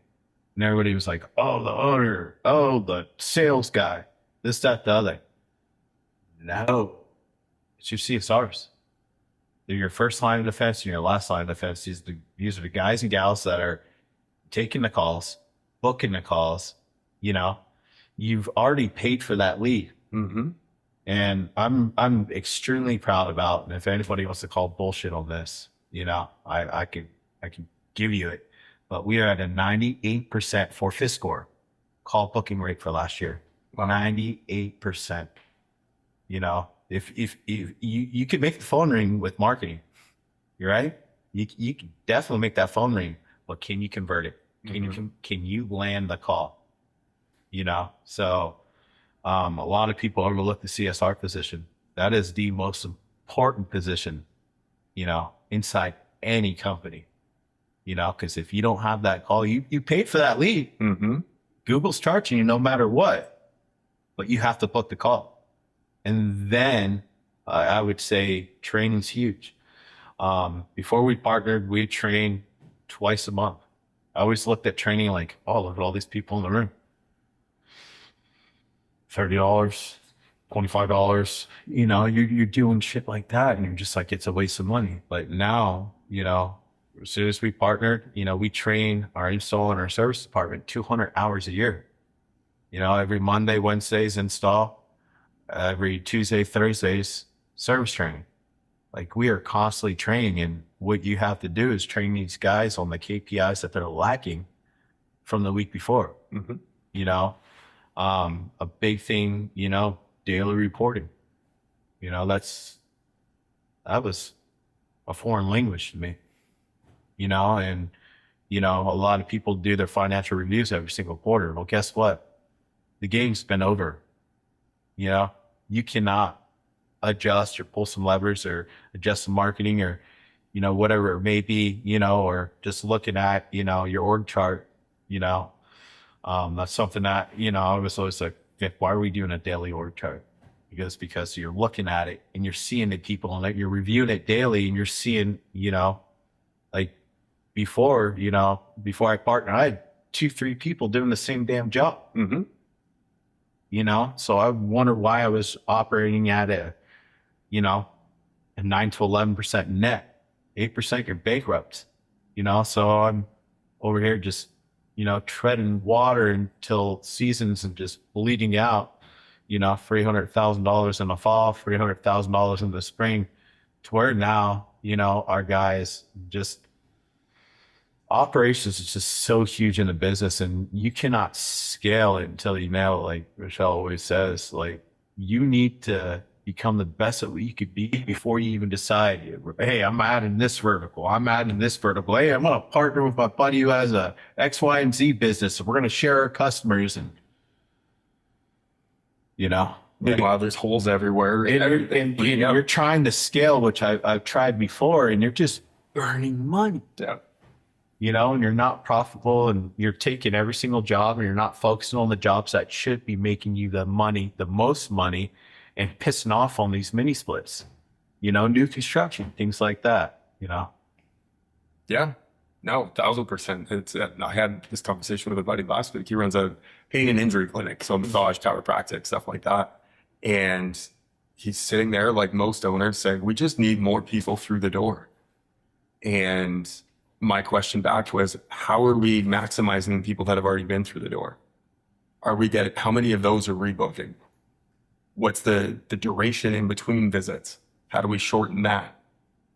And everybody was like, oh, the owner, oh, the sales guy, this, that, the other. No, it's your CSRs. They're your first line of defense and your last line of defense. These are the guys and gals that are taking the calls, booking the calls. You've already paid for that lead. Mm-hmm. And I'm extremely proud about, and if anybody wants to call bullshit on this, I can give you it. But we are at a 98% for Fiscor call booking rate for last year. Wow. 98%. If you could make the phone ring with marketing, you're right. You can definitely make that phone ring, but can you convert it? Can you land the call? So a lot of people overlook the CSR position. That is the most important position, inside any company. Because if you don't have that call, you paid for that lead. Mm-hmm. Google's charging you no matter what, but you have to book the call. And then I would say training's huge. Before we partnered, we trained twice a month. I always looked at training like, oh, look at all these people in the room. $30, $25, you're doing shit like that. And you're just like, it's a waste of money. But now, as soon as we partnered, we train our install and our service department 200 hours a year. Every Monday, Wednesdays install, every Tuesday, Thursdays service training. Like we are constantly training, and what you have to do is train these guys on the KPIs that they're lacking from the week before. Mm-hmm. A big thing, daily reporting. That was a foreign language to me. And a lot of people do their financial reviews every single quarter. Well, guess what? The game's been over. You cannot adjust or pull some levers or adjust some marketing or, whatever it may be, or just looking at, your org chart, that's something that, I was always like, why are we doing a daily org chart? Because you're looking at it and you're seeing the people and you're reviewing it daily and you're seeing, like before I partnered, I had 2-3 people doing the same damn job. Mm-hmm. So I wonder why I was operating at a 9 to 11% net, 8% you're bankrupt, so I'm over here just, treading water until seasons and just bleeding out, $300,000 in the fall, $300,000 in the spring, to where now, our guys just operations is just so huge in the business, and you cannot scale it until you nail it. Like Michelle always says, like you need to become the best at what you could be before you even decide, hey, I'm adding this vertical. I'm adding this vertical. Hey, I'm going to partner with my buddy who has a X, Y, and Z business. So we're going to share our customers and, Meanwhile, there's holes everywhere. And you're trying to scale, which I've tried before, and you're just burning money. Yeah. And you're not profitable, and you're taking every single job and you're not focusing on the jobs that should be making you the most money, and pissing off on these mini splits, new construction, things like that, Yeah, no, 1,000%. I had this conversation with a buddy last week. He runs a pain and injury clinic, so massage, chiropractic, stuff like that. And he's sitting there like most owners saying, we just need more people through the door. And my question back was, how are we maximizing the people that have already been through the door? How many of those are rebooking? What's the duration in between visits? How do we shorten that?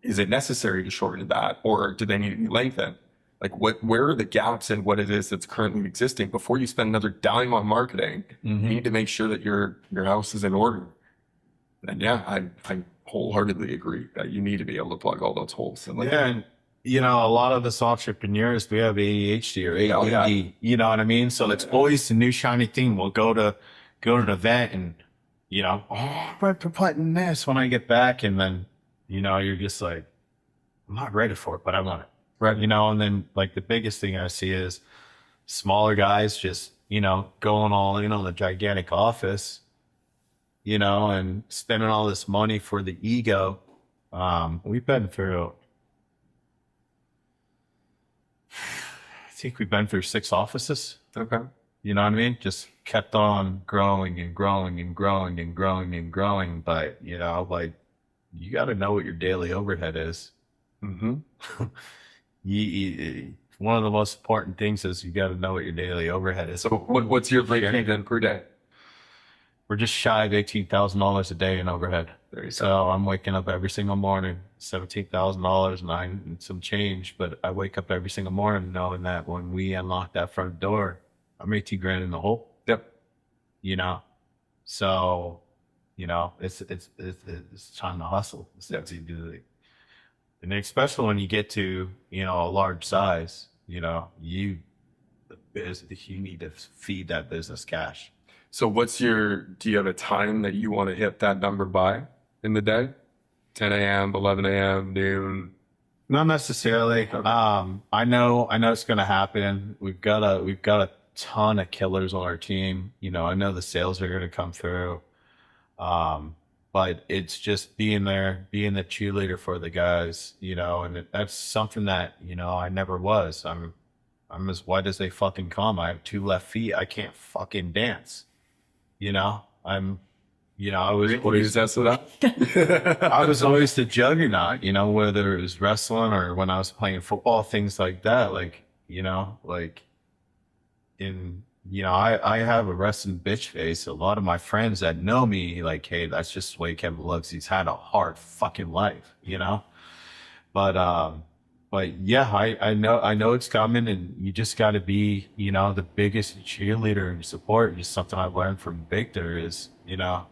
is it necessary to shorten that, or do they need to be lengthened? Like where are the gaps in what it is that's currently existing before you spend another dime on marketing? You need to make sure that your house is in order. And yeah, I wholeheartedly agree that you need to be able to plug all those holes. And And a lot of us entrepreneurs, we have ADHD or ADD, you know what I mean? So it's always the new shiny thing. We'll go to an event and, we're putting this when I get back. And then, you're just like, I'm not ready for it, but I want it. Right. And then like the biggest thing I see is smaller guys just, going all in on the gigantic office, and spending all this money for the ego. We've been through, I think we've been through 6 offices. Okay. You know what I mean? Just kept on growing and growing and growing and growing and growing. But, like, you got to know what your daily overhead is. One of the most important things is you got to know what your daily overhead is. So what's your break-even per day? We're just shy of $18,000 a day in overhead. So I'm waking up every single morning, $17,000 and some change. But I wake up every single morning knowing that when we unlock that front door, I'm 18 grand in the hole. Yep. So, it's time to hustle. And especially when you get to, a large size, you need to feed that business cash. So do you have a time that you want to hit that number by in the day? 10 a.m., 11 a.m., noon? Not necessarily. I know it's going to happen. We've got a ton of killers on our team. I know the sales are going to come through. But it's just being there, being the cheerleader for the guys, and that's something that, I never was. I'm as white as they fucking come. I have 2 left feet. I can't fucking dance. I was always I was always the juggernaut, whether it was wrestling or when I was playing football, things like that. I have a wrestling bitch face. A lot of my friends that know me, like, hey, that's just the way Kevin looks. He's had a hard fucking life, But yeah, I know it's coming, and you just got to be, the biggest cheerleader and support. Just something I've learned from Victor is, you got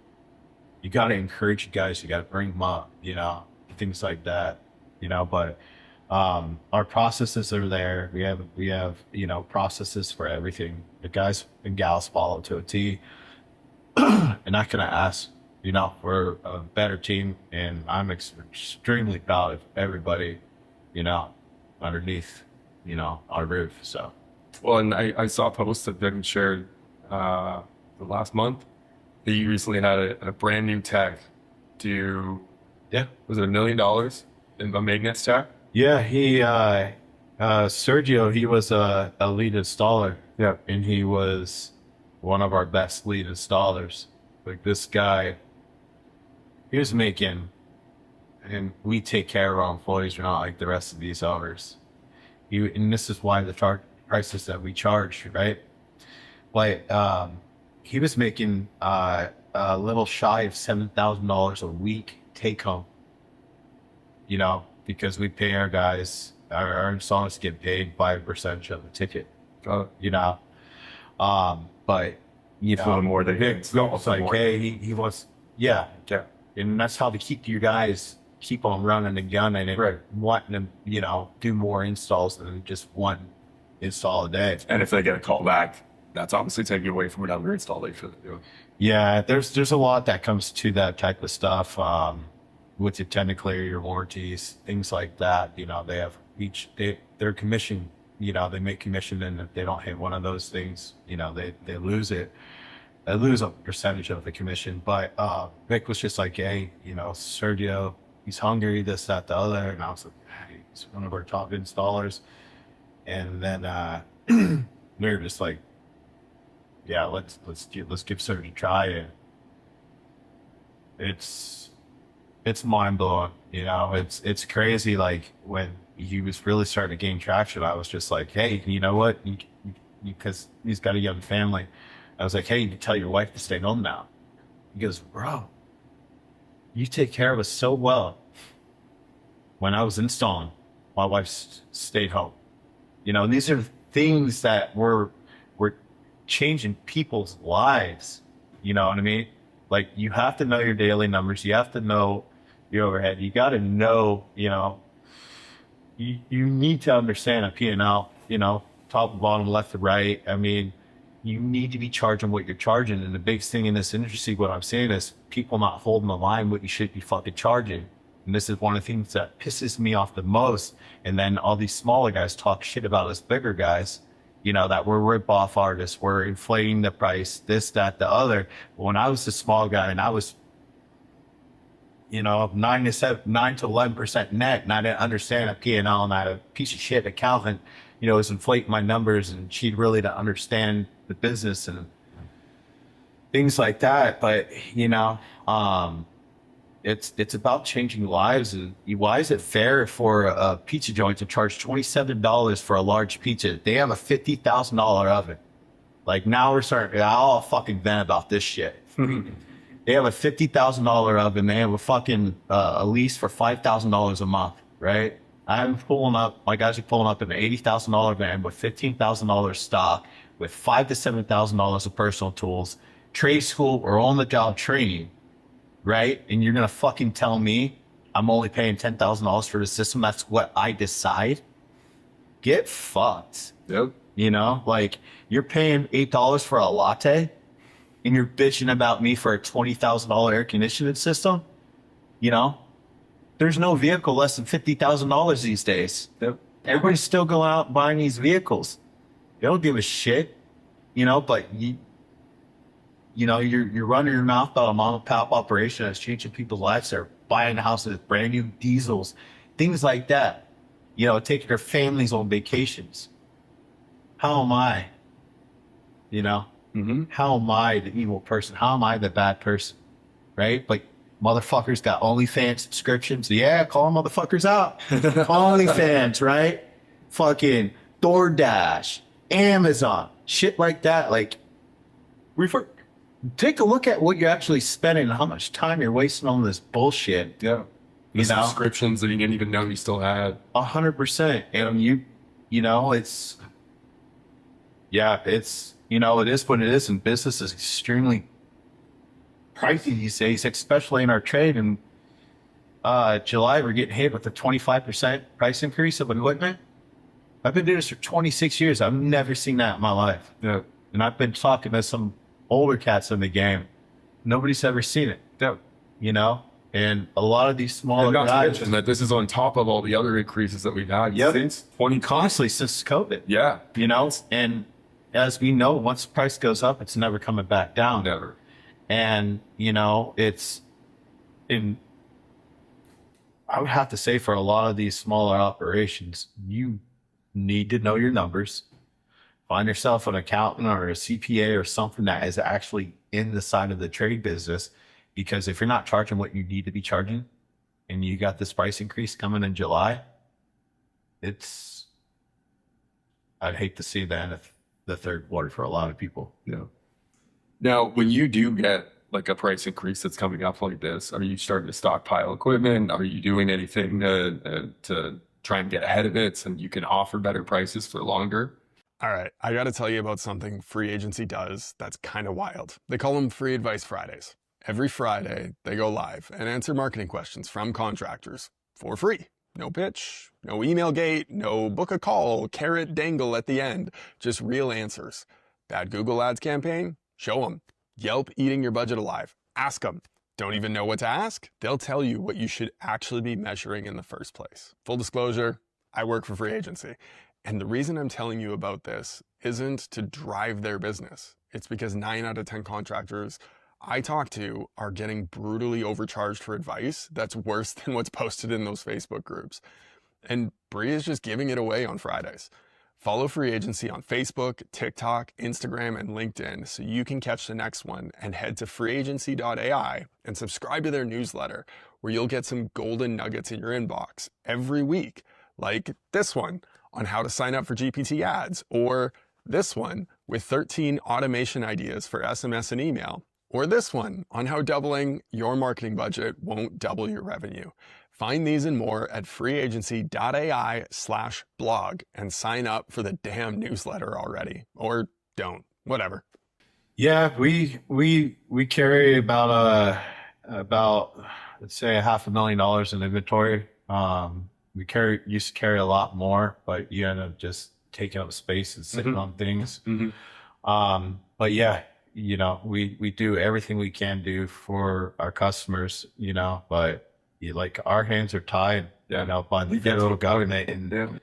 to encourage you guys. You got to bring them up, things like that, But our processes are there. We have processes for everything. The guys and gals follow to a T, and not gonna ask, for a better team. And I'm extremely proud of everybody, underneath, our roof. So, well, and I saw a post that Devin shared the last month that you recently had a brand new tech do. Yeah, was it $1 million in a maintenance tech? Yeah, Sergio, he was a lead installer. Yeah. And he was one of our best lead installers. Like, this guy, he was making, and we take care of our employees. We're not like the rest of these owners. And this is why the prices that we charge, right? Like, he was making a little shy of $7,000 a week take home, because we pay our guys, our installers get paid by a percentage of the ticket, but, more than it's like, hey, he wants, yeah. And that's how to keep you guys keep on running and gunning and wanting to, do more installs than just one install a day. And if they get a call back, that's obviously taking away from another install they should do. Yeah, there's a lot that comes to that type of stuff. With your technically your warranties, things like that. They have their commission, they make commission, and if they don't hit one of those things, they lose it. They lose a percentage of the commission. But Vic was just like, hey, Sergio, he's hungry, this, that, the other. And I was like, hey, he's one of our top installers. And then we were just like, yeah, let's give Sergio a try. And it's mind blowing, it's crazy. Like, when he was really starting to gain traction, I was just like, hey, you know what? Because he's got a young family. I was like, hey, you can tell your wife to stay home now. He goes, bro, you take care of us so well. when I was installing, my wife stayed home. You know, and these are things that were changing people's lives. You know what I mean? Like, you have to know your daily numbers. You have to know your overhead. You got to know, you know, you need to understand a P&L, you know, top and bottom, left to right. I mean, you need to be charging what you're charging. And the biggest thing in this industry, what I'm saying is people not holding the line what you should be fucking charging. And this is one of the things that pisses me off the most. And then all these smaller guys talk shit about us bigger guys, you know, that we're rip-off artists, we're inflating the price, this, that, the other. But when I was a small guy and I was, you know, 9 to 11% net, and I didn't understand a P&L, and I had a piece of shit accountant, you know, was inflating my numbers, and she really didn't understand the business and things like that. But, you know, it's about changing lives. And why is it fair for a pizza joint to charge $27 for a large pizza? They have a $50,000 oven. Like, now we're starting, I'll fucking vent about this shit. They have a $50,000 oven. They have a fucking a lease for $5,000 a month, right? I'm pulling up, my guys are pulling up in an $80,000 van with $15,000 stock, with $5,000 to $7,000 of personal tools, trade school or on the job training, right? And you're gonna fucking tell me I'm only paying $10,000 for the system? That's what I decide? Get fucked. Yep. You know, like, you're paying $8 for a latte, and you're bitching about me for a $20,000 air conditioning system. You know, there's no vehicle less than $50,000 these days. Everybody's still going out and buying these vehicles. They don't give a shit, you know. But you know, you're running your mouth about a mom and pop operation that's changing people's lives. They're buying houses, brand new diesels, things like that. You know, taking their families on vacations. How am I? You know. How am I the evil person? How am I the bad person? Right? Like, motherfuckers got OnlyFans subscriptions. Yeah, call motherfuckers out. OnlyFans, right? Fucking DoorDash, Amazon, shit like that. Like, take a look at what you're actually spending and how much time you're wasting on this bullshit. Yeah. The subscriptions that you didn't even know you still had. 100%. And you know, it's, you know, it is what it is, and business is extremely pricey these days, especially in our trade. And July, we're getting hit with a 25% price increase of equipment. I've been doing this for 26 years. I've never seen that in my life. Yeah. And I've been talking to some older cats in the game. Nobody's ever seen it. Yeah. You know? And a lot of these smaller guys. guys. To mention that this is on top of all the other increases that we've had since constantly since COVID. Yeah. You know? And as we know, once the price goes up, it's never coming back down. Never. And, you know, I would have to say, for a lot of these smaller operations, you need to know your numbers. Find yourself an accountant or a CPA or something that is actually in the side of the trade business. Because if you're not charging what you need to be charging, and you got this price increase coming in July, I'd hate to see that in the third quarter for a lot of people. Yeah. Now, when you do get like a price increase that's coming up like this, are you starting to stockpile equipment? Are you doing anything to try and get ahead of it so you can offer better prices for longer? All right, I got to tell you about something free agency does that's kind of wild. They call them Free Advice Fridays. Every Friday, they go live and answer marketing questions from contractors for free. No pitch, no email gate, no book a call, carrot dangle at the end, just real answers. Bad Google Ads campaign? Show them. Yelp eating your budget alive? Ask them. Don't even know what to ask? They'll tell you what you should actually be measuring in the first place. Full disclosure, I work for free agency. And the reason I'm telling you about this isn't to drive their business. It's because 9 out of 10 contractors I talk to are getting brutally overcharged for advice that's worse than what's posted in those Facebook groups. And Bree is just giving it away on Fridays. Follow Free Agency on Facebook, TikTok, Instagram, and LinkedIn so you can catch the next one, and head to freeagency.ai and subscribe to their newsletter where you'll get some golden nuggets in your inbox every week, like this one on how to sign up for GPT ads, or this one with 13 automation ideas for SMS and email, Or this one on how doubling your marketing budget won't double your revenue. Find these and more at freeagency.ai/blog and sign up for the damn newsletter already. Or don't, whatever. Yeah, we carry about let's say $500,000 in inventory. We used to carry a lot more, but you end up just taking up space and sitting on things. But yeah, you know, we do everything we can do for our customers, you know, but like our hands are tied, you know, by the federal government and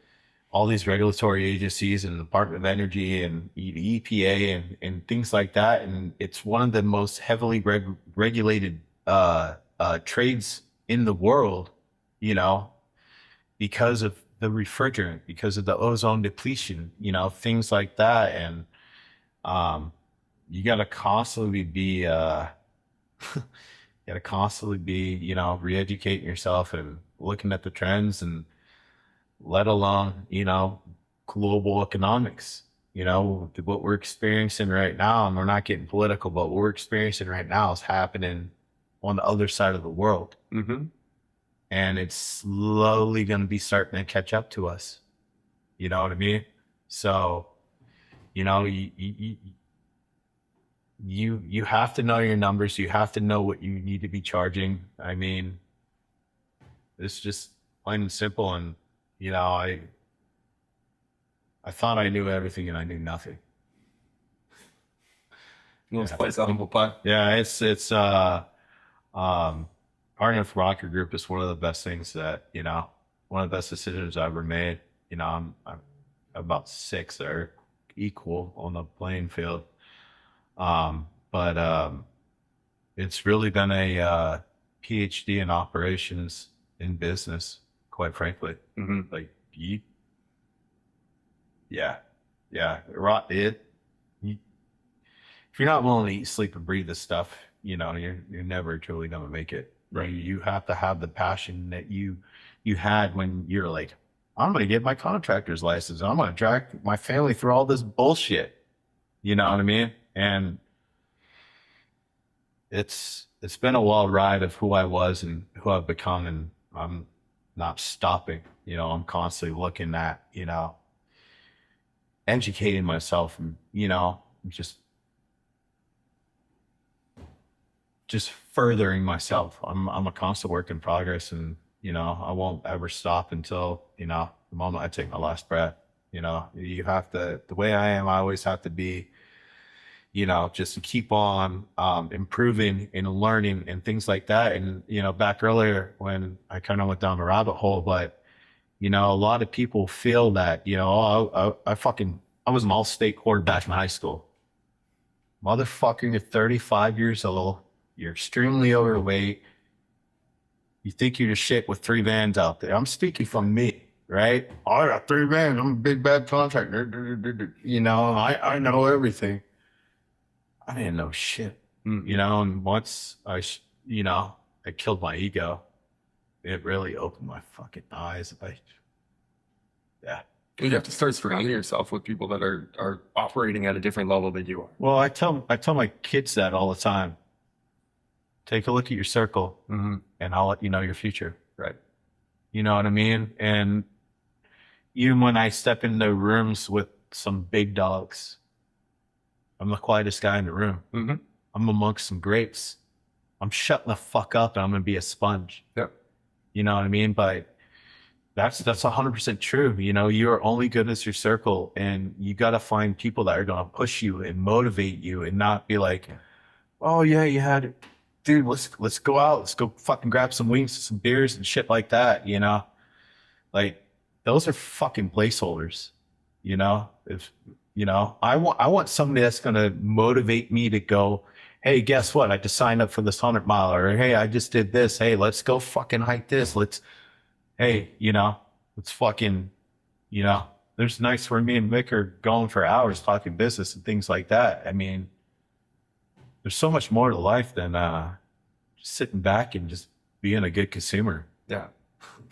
all these regulatory agencies and the Department of Energy and the EPA and things like that. And it's one of the most heavily regulated trades in the world, you know, because of the refrigerant, because of the ozone depletion, you know, things like that. And you got to constantly be, you know, re-educating yourself and looking at the trends, and let alone, you know, global economics. You know, what we're experiencing right now, and we're not getting political, but what we're experiencing right now is happening on the other side of the world. And it's slowly going to be starting to catch up to us. You know what I mean? So, you know, you have to know your numbers. You have to know what you need to be charging. I mean, it's just plain and simple. And, you know, I thought I knew everything and I knew nothing. Yeah, it's partnering with Rocker Group is one of the best things that, you know, one of the best decisions I ever made. You know, I'm about 6 that are equal on the playing field. But it's really been a PhD in operations in business, quite frankly. Like if you're not willing to eat, sleep, and breathe this stuff, you know, you're never truly gonna make it. Right? You have to have the passion that you had when you're like, I'm gonna get my contractor's license. I'm gonna drag my family through all this bullshit. You know what I mean? And it's been a wild ride of who I was and who I've become, and I'm not stopping. You know, I'm constantly looking at, you know, educating myself and, you know, just furthering myself. I'm a constant work in progress, and, you know, I won't ever stop until, you know, the moment I take my last breath. You know, you have to, the way I am, I always have to be, you know, just to keep on improving and learning and things like that. And, you know, back earlier when I kind of went down the rabbit hole, but, you know, a lot of people feel that, you know, I was an all-state quarterback in high school. Motherfucker, you're 35 years old. You're extremely overweight. You think you're the shit with 3 vans out there. I'm speaking from me, right? Oh, I got 3 vans. I'm a big bad contractor. You know, I know everything. I didn't know shit, you know, and once you know, I killed my ego, it really opened my fucking eyes. You have to start surrounding yourself with people that are operating at a different level than you are. Well, I tell my kids that all the time. Take a look at your circle, and I'll let you know your future. Right. You know what I mean? And even when I step into rooms with some big dogs, I'm the quietest guy in the room. I'm amongst some grapes. I'm shutting the fuck up, and I'm going to be a sponge. Yep. You know what I mean? But that's 100% true. You know, you're only good as your circle, and you got to find people that are going to push you and motivate you, and not be like, oh yeah, you had it. Dude, let's go out. Let's go fucking grab some wings and some beers and shit like that. You know, like those are fucking placeholders. You know, if you know, I want somebody that's going to motivate me to go, hey, guess what? I just signed up for this 100-mile, or hey, I just did this. Hey, let's go fucking hike this. Hey, you know, let's fucking, you know, there's nights where me and Mick are going for hours talking business and things like that. I mean, there's so much more to life than just sitting back and just being a good consumer. Yeah.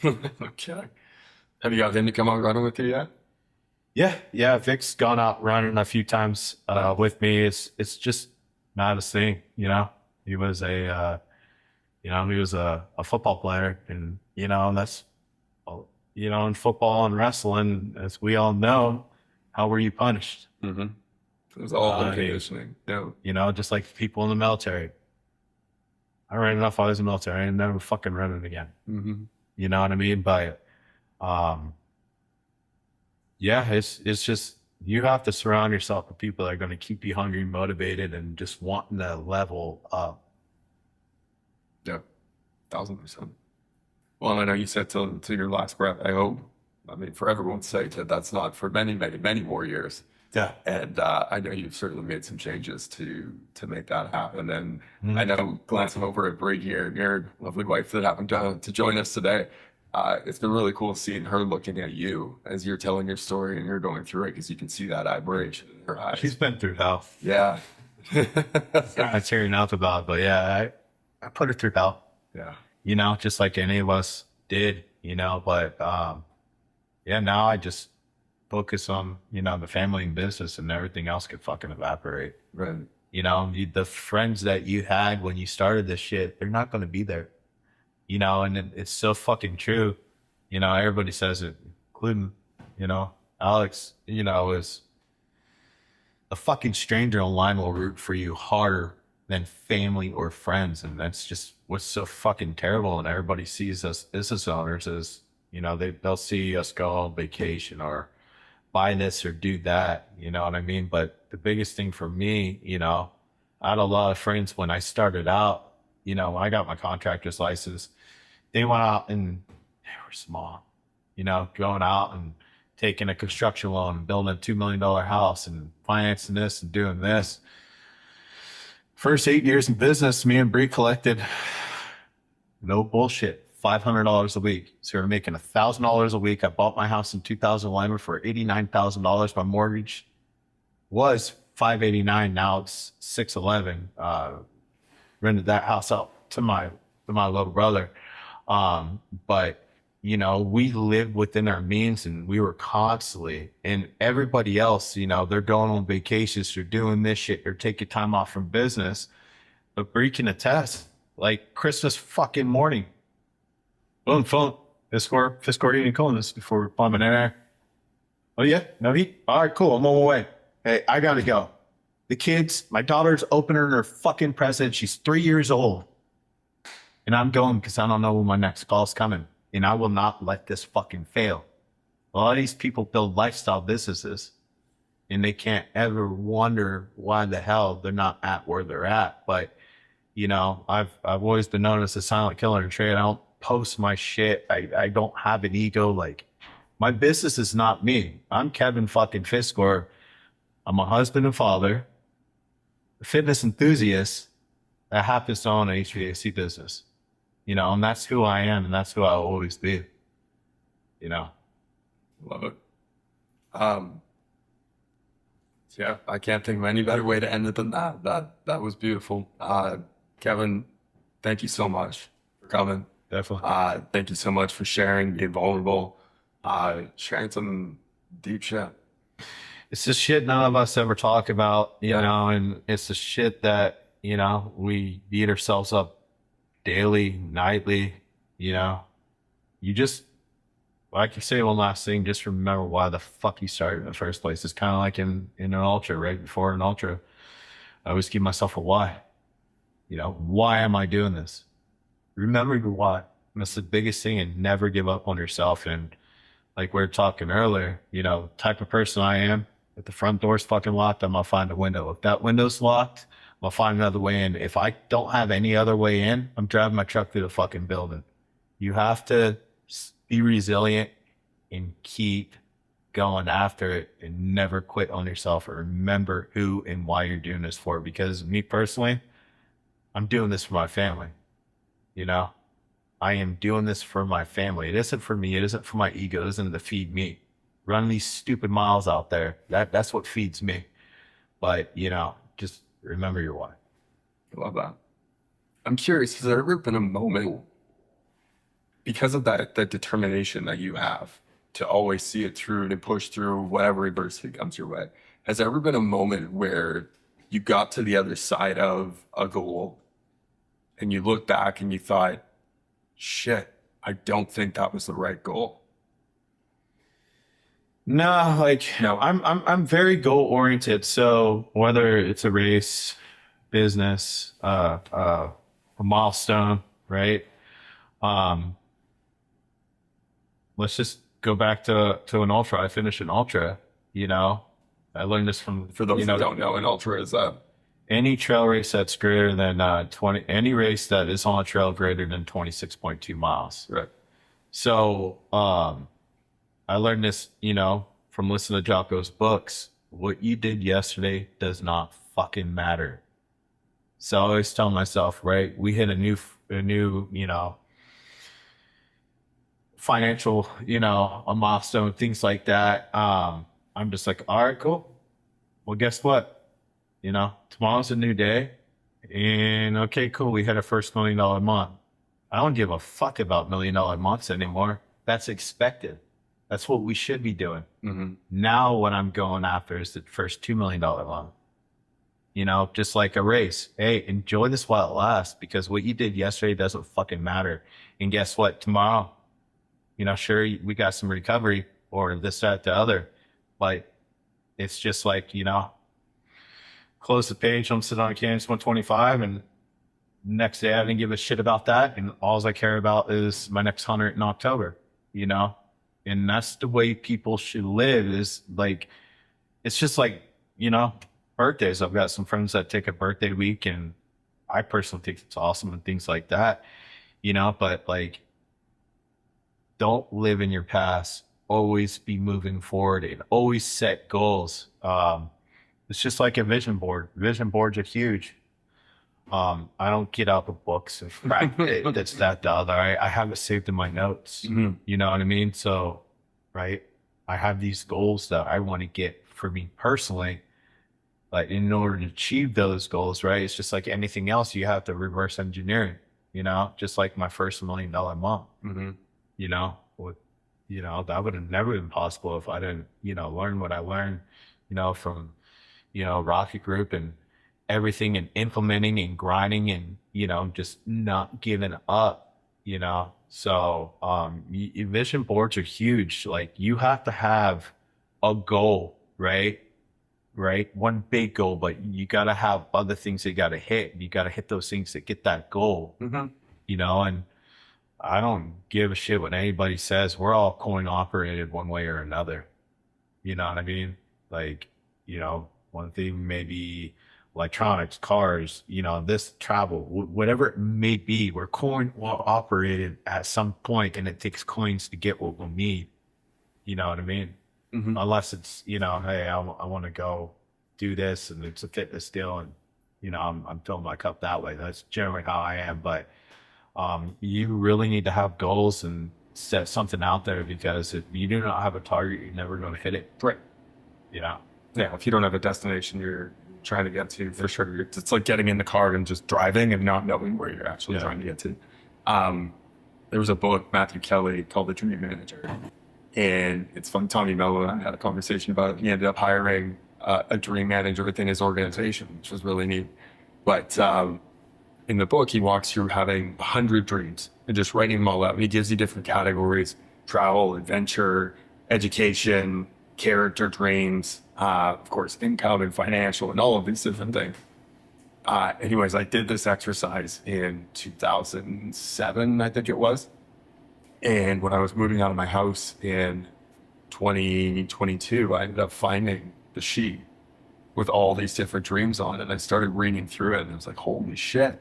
Okay. Have you got him to come out running with you yet? Yeah. Vic's gone out running a few times with me. It's just, not a thing, you know. He was a football player, and that's, in football and wrestling, as we all know, how were you punished? Mm-hmm. It was all Uh, conditioning. Yeah. Just like people in the military. I ran enough while I was in the military. I ain't never fucking running again. Mm-hmm. You know what I mean? But yeah, it's just, you have to surround yourself with people that are going to keep you hungry, motivated, and just wanting to level up. Yeah. 1,000%. Well, I know you said to your last breath, I hope, I mean, for everyone's sake, that's not for many, many, many more years. Yeah. And I know you've certainly made some changes to make that happen. And I know, glancing over at Brie here, your lovely wife that happened to join us today, it's been really cool seeing her looking at you as you're telling your story and you're going through it, because you can see that admiration in her eyes. She's been through hell. Yeah. I'm tearing up about it, but yeah, I put her through hell. Yeah. Just like any of us did, but yeah, now I just focus on, the family and business, and everything else could fucking evaporate. Right. The friends that you had when you started this shit, they're not going to be there, and it's so fucking true. Everybody says it, including, Alex, is a fucking stranger online will root for you harder than family or friends. And that's just what's so fucking terrible. And everybody sees us business owners as, they'll see us go on vacation or buy this or do that, you know what I mean? But the biggest thing for me, I had a lot of friends when I started out, when I got my contractor's license, they went out and they were small, going out and taking a construction loan and building a $2 million house and financing this and doing this. First 8 years in business, me and Bree collected, no bullshit, $500 a week. So we were making $1,000 a week. I bought my house in 2011 for $89,000. My mortgage was $589. Now it's $611. Rented that house out to my little brother. But we lived within our means, and we were constantly, and everybody else, they're going on vacations, they're doing this shit, they're taking time off from business. But Bree can attest, like Christmas fucking morning, boom, phone, Fiscor Heating and Cooling, this before Plumbing and Air. Oh yeah, no heat? All right, cool, I'm on my way. Hey, I gotta go. The kids, my daughter's opening her fucking present. She's 3 years old. And I'm going because I don't know when my next call's coming. And I will not let this fucking fail. A lot of these people build lifestyle businesses, and they can't ever wonder why the hell they're not at where they're at. But, I've always been known as a silent killer in trade. I don't post my shit. I don't have an ego. Like, my business is not me. I'm Kevin fucking Fiscor. I'm a husband and father, a fitness enthusiast that happens to own an HVAC business. And that's who I am, and that's who I'll always be. Love it. Yeah, I can't think of any better way to end it than that. That was beautiful. Kevin, thank you so much for coming. Definitely. Thank you so much for sharing, being vulnerable, sharing some deep shit. It's the shit none of us ever talk about, and it's the shit that, we beat ourselves up daily, nightly, you just, like you say, one last thing, just remember why the fuck you started in the first place. It's kind of like in an ultra, right before an ultra, I always give myself a why. Why am I doing this? Remember your why. And that's the biggest thing, and never give up on yourself. And like we were talking earlier, type of person I am, if the front door's fucking locked, I'm gonna find a window. If that window's locked, I'll find another way in. If I don't have any other way in, I'm driving my truck through the fucking building. You have to be resilient and keep going after it, and never quit on yourself, or remember who and why you're doing this for. Because me personally, I'm doing this for my family. I am doing this for my family. It isn't for me. It isn't for my ego. It isn't to feed me. Running these stupid miles out there, that's what feeds me. But, just remember your why. I love that. I'm curious, has there ever been a moment, because of that determination that you have to always see it through, to push through whatever adversity comes your way, has there ever been a moment where you got to the other side of a goal and you look back and you thought, shit, I don't think that was the right goal? No, like No. I'm very goal oriented. So whether it's a race, business, a milestone, right? Let's just go back to an ultra. I finished an ultra, you know. I learned this from, For those you know, who don't know, an ultra is any trail race that's greater than 20, any race that is on a trail greater than 26.2 miles. right. So I learned this, you know, from listening to Jocko's books. What you did yesterday does not fucking matter. So I always tell myself, right, we hit a new, you know, financial, you know, a milestone, things like that. I'm just like, all right, cool. Well, guess what? You know, tomorrow's a new day. And okay, cool. We had our first $1 million month. I don't give a fuck about $1 million months anymore. That's expected. That's what we should be doing. Mm-hmm. Now what I'm going after is the first $2 million month. You know, just like a race. Hey, enjoy this while it lasts, because what you did yesterday doesn't fucking matter. And guess what? Tomorrow, you know, sure, we got some recovery or this, that, the other. But it's just like, you know, close the page, I'm sitting on Kansas 125, and next day I didn't give a shit about that. And all I care about is my next 100 in October, you know? And that's the way people should live, is like, it's just like, you know, birthdays. I've got some friends that take a birthday week, and I personally think it's awesome and things like that, you know, but like, don't live in your past. Always be moving forward and always set goals. It's just like a vision board. Vision boards are huge. I don't get out the books and that's that, the other. I have it saved in my notes. Mm-hmm. You know what I mean? So, right, I have these goals that I want to get for me personally. But in order to achieve those goals, right, it's just like anything else. You have to reverse engineering. You know, just like my first $1 million month. Mm-hmm. You know, you know, that would have never been possible if I didn't, you know, learn what I learned, you know, from, you know, Rocket Group and everything, and implementing and grinding and, you know, just not giving up, you know. So vision boards are huge. Like, you have to have a goal, right? One big goal, but you got to have other things that you got to hit. You got to hit those things to get that goal, Mm-hmm. you know. And I don't give a shit what anybody says. We're all coin operated one way or another. You know what I mean? Like, you know, one thing maybe electronics, cars, you know, this travel, whatever it may be, we're coin operated at some point, and it takes coins to get what we need. You know what I mean? Mm-hmm. Unless it's, you know, hey, I want to go do this and it's a fitness deal, and, you know, I'm filling my cup that way. That's generally how I am. But you really need to have goals and set something out there, because if you do not have a target, you're never going to hit it. Right. You know? Yeah. If you don't have a destination you're trying to get to, for sure, it's like getting in the car and just driving and not knowing where you're actually trying to get to. There was a book, Matthew Kelly, called The Dream Manager. And it's fun. Tommy Mello and I had a conversation about it. He ended up hiring a dream manager within his organization, which was really neat. But in the book, he walks through having 100 dreams and just writing them all out. And he gives you different categories: travel, adventure, education, character dreams, of course, income and financial, and all of these different things. Anyways, I did this exercise in 2007, I think it was. And when I was moving out of my house in 2022, I ended up finding the sheet with all these different dreams on it. And I started reading through it, and I was like, holy shit.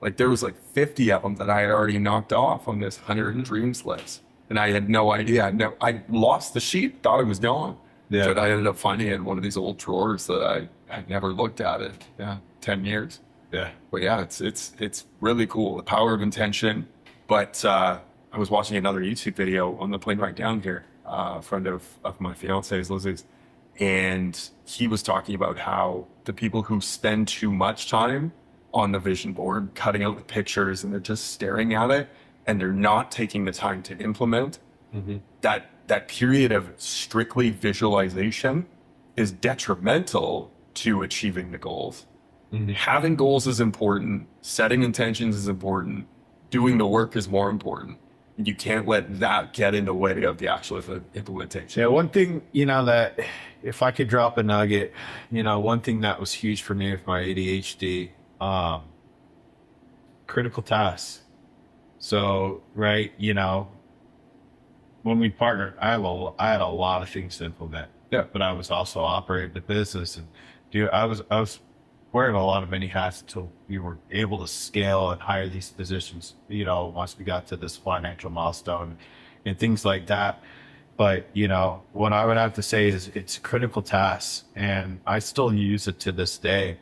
Like, there was like 50 of them that I had already knocked off on this 100 dreams list. And I had no idea. I lost the sheet, thought it was gone. Yeah. But I ended up finding it in one of these old drawers that I had never looked at it. Yeah, 10 years. Yeah. But yeah, it's really cool. The power of intention. But I was watching another YouTube video on the plane right down here, a friend of my fiance's, Lizzie's, and he was talking about how the people who spend too much time on the vision board, cutting out the pictures, and they're just staring at it, and they're not taking the time to implement, that period of strictly visualization is detrimental to achieving the goals. Mhm. Having goals is important. Setting intentions is important. Doing the work is more important. You can't let that get in the way of the actual implementation. Yeah, one thing, that if I could drop a nugget, one thing that was huge for me with my ADHD, critical tasks. So, right, when we partnered, I had a lot of things to implement. Yeah. But I was also operating the business, and I was wearing a lot of many hats until we were able to scale and hire these positions, once we got to this financial milestone and things like that. But, what I would have to say is it's critical tasks, and I still use it to this day.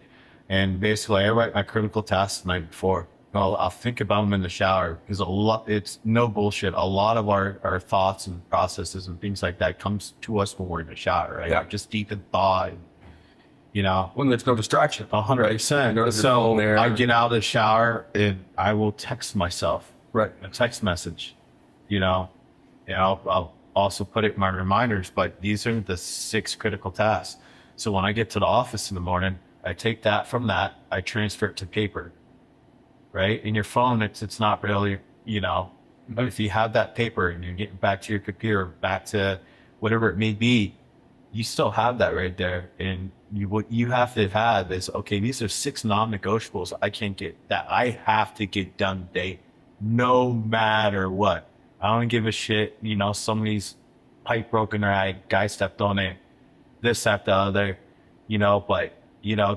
And basically I write my critical tasks the night before. I'll think about them in the shower, because it's no bullshit. A lot of our thoughts and processes and things like that comes to us when we're in the shower, right? Yeah. Just deep in thought, When there's no distraction. 100%. So I get out of the shower and I will text myself, Right. a text message, and I'll also put it in my reminders, but these are the 6 critical tasks. So when I get to the office in the morning, I take that from that, I transfer it to paper, right? In your phone, it's not really, but if you have that paper and you're getting back to your computer, back to whatever it may be, you still have that right there. And what you have to have is, okay, these are 6 non-negotiables I have to get done today, no matter what. I don't give a shit, somebody's pipe broken, or a guy stepped on it, this, that, the other, but,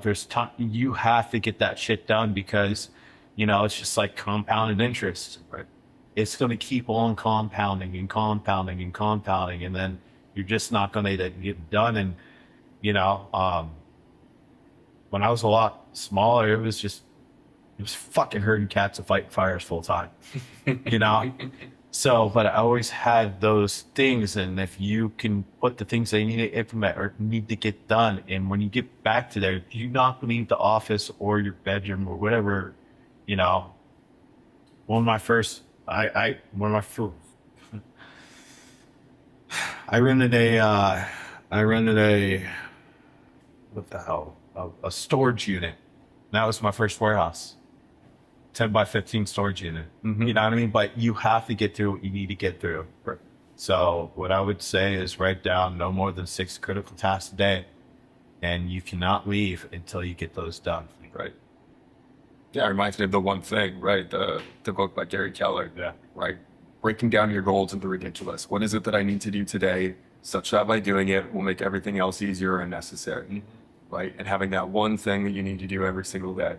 there's time, you have to get that shit done, because, it's just like compounded interest. Right? It's going to keep on compounding and compounding and compounding, and then you're just not going to get done. And, when I was a lot smaller, it was fucking herding cats and fighting fires full time, So, but I always had those things, and if you can put the things that you need to implement or need to get done, and when you get back to there, do not leave the office or your bedroom or whatever, one of my first, I rented a, what the hell, a storage unit. That was my first warehouse. 10 by 15 storage unit. Mhm. You know what I mean? But you have to get through what you need to get through. Right. So what I would say is write down no more than 6 critical tasks a day, and you cannot leave until you get those done. Right. Yeah, it reminds me of The One Thing, right? The book by Gary Keller. Yeah. Right. Breaking down your goals into ridiculous. What is it that I need to do today, such that by doing it will make everything else easier and necessary. Right. And having that one thing that you need to do every single day.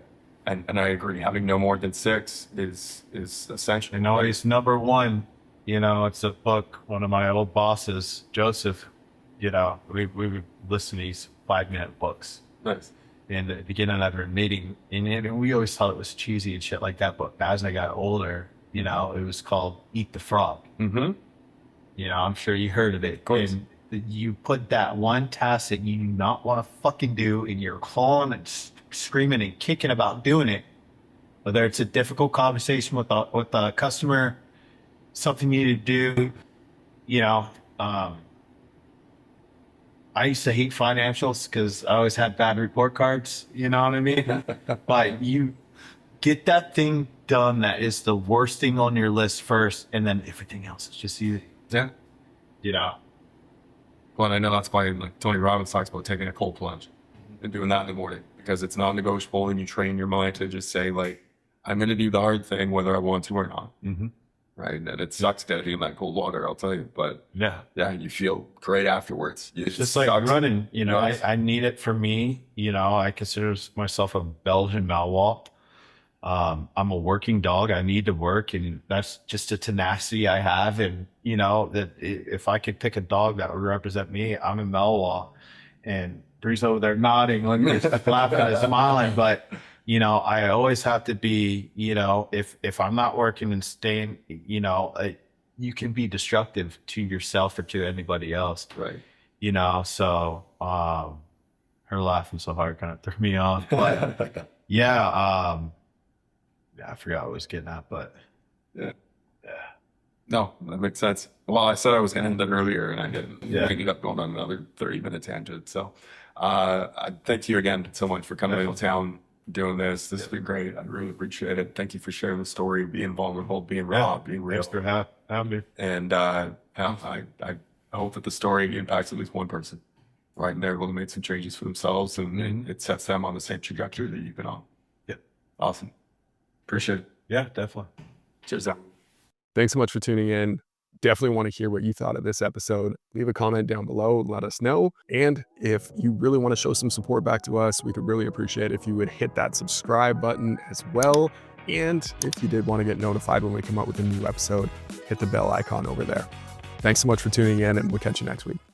And I agree, having no more than 6 is essential. And always number 1, it's a book, one of my old bosses, Joseph, we would listen to these 5-minute books. Nice. And at the beginning of our meeting, and we always thought it was cheesy and shit like that, but as I got older, it was called Eat the Frog. Mm-hmm. I'm sure you heard of it. Of course. And you put that one task that you do not want to fucking do, and you're calling and screaming and kicking about doing it, whether it's a difficult conversation with a customer, something you need to do. I used to hate financials because I always had bad report cards, you know what I mean? But you get that thing done that is the worst thing on your list first, and then everything else is just easy. Yeah. Well, and I know that's why Tony Robbins talks about taking a cold plunge and doing that in the morning, because it's non-negotiable, and you train your mind to just say, I'm going to do the hard thing whether I want to or not. Mm-hmm. Right. And it sucks getting in that cold water, I'll tell you. But yeah, you feel great afterwards. It's just like running, I need it for me. I consider myself a Belgian Malinois. I'm a working dog. I need to work, and that's just a tenacity I have. And, that if I could pick a dog that would represent me, I'm a Malinois. And Bree's over there nodding, laughing and smiling. But, I always have to be, if I'm not working and staying, you can be destructive to yourself or to anybody else. Right. So her laughing so hard kind of threw me off. But yeah, I forgot what I was getting at, but yeah. No, that makes sense. Well, I said I was going to end it earlier, and I didn't. Yeah. I ended up going on another 30-minute tangent. So, Thank you again so much for coming into town, doing this. This has been great. I really appreciate it. Thank you for sharing the story, being vulnerable, being raw, being real. Thanks for having me. And I hope that the story impacts at least one person, right? And they're able to make some changes for themselves, and it sets them on the same trajectory that you've been on. Yeah. Awesome. Appreciate it. Yeah, definitely. Cheers out. Thanks so much for tuning in. Definitely want to hear what you thought of this episode. Leave a comment down below, let us know. And if you really want to show some support back to us, we could really appreciate it if you would hit that subscribe button as well. And if you did want to get notified when we come up with a new episode, hit the bell icon over there. Thanks so much for tuning in, and we'll catch you next week.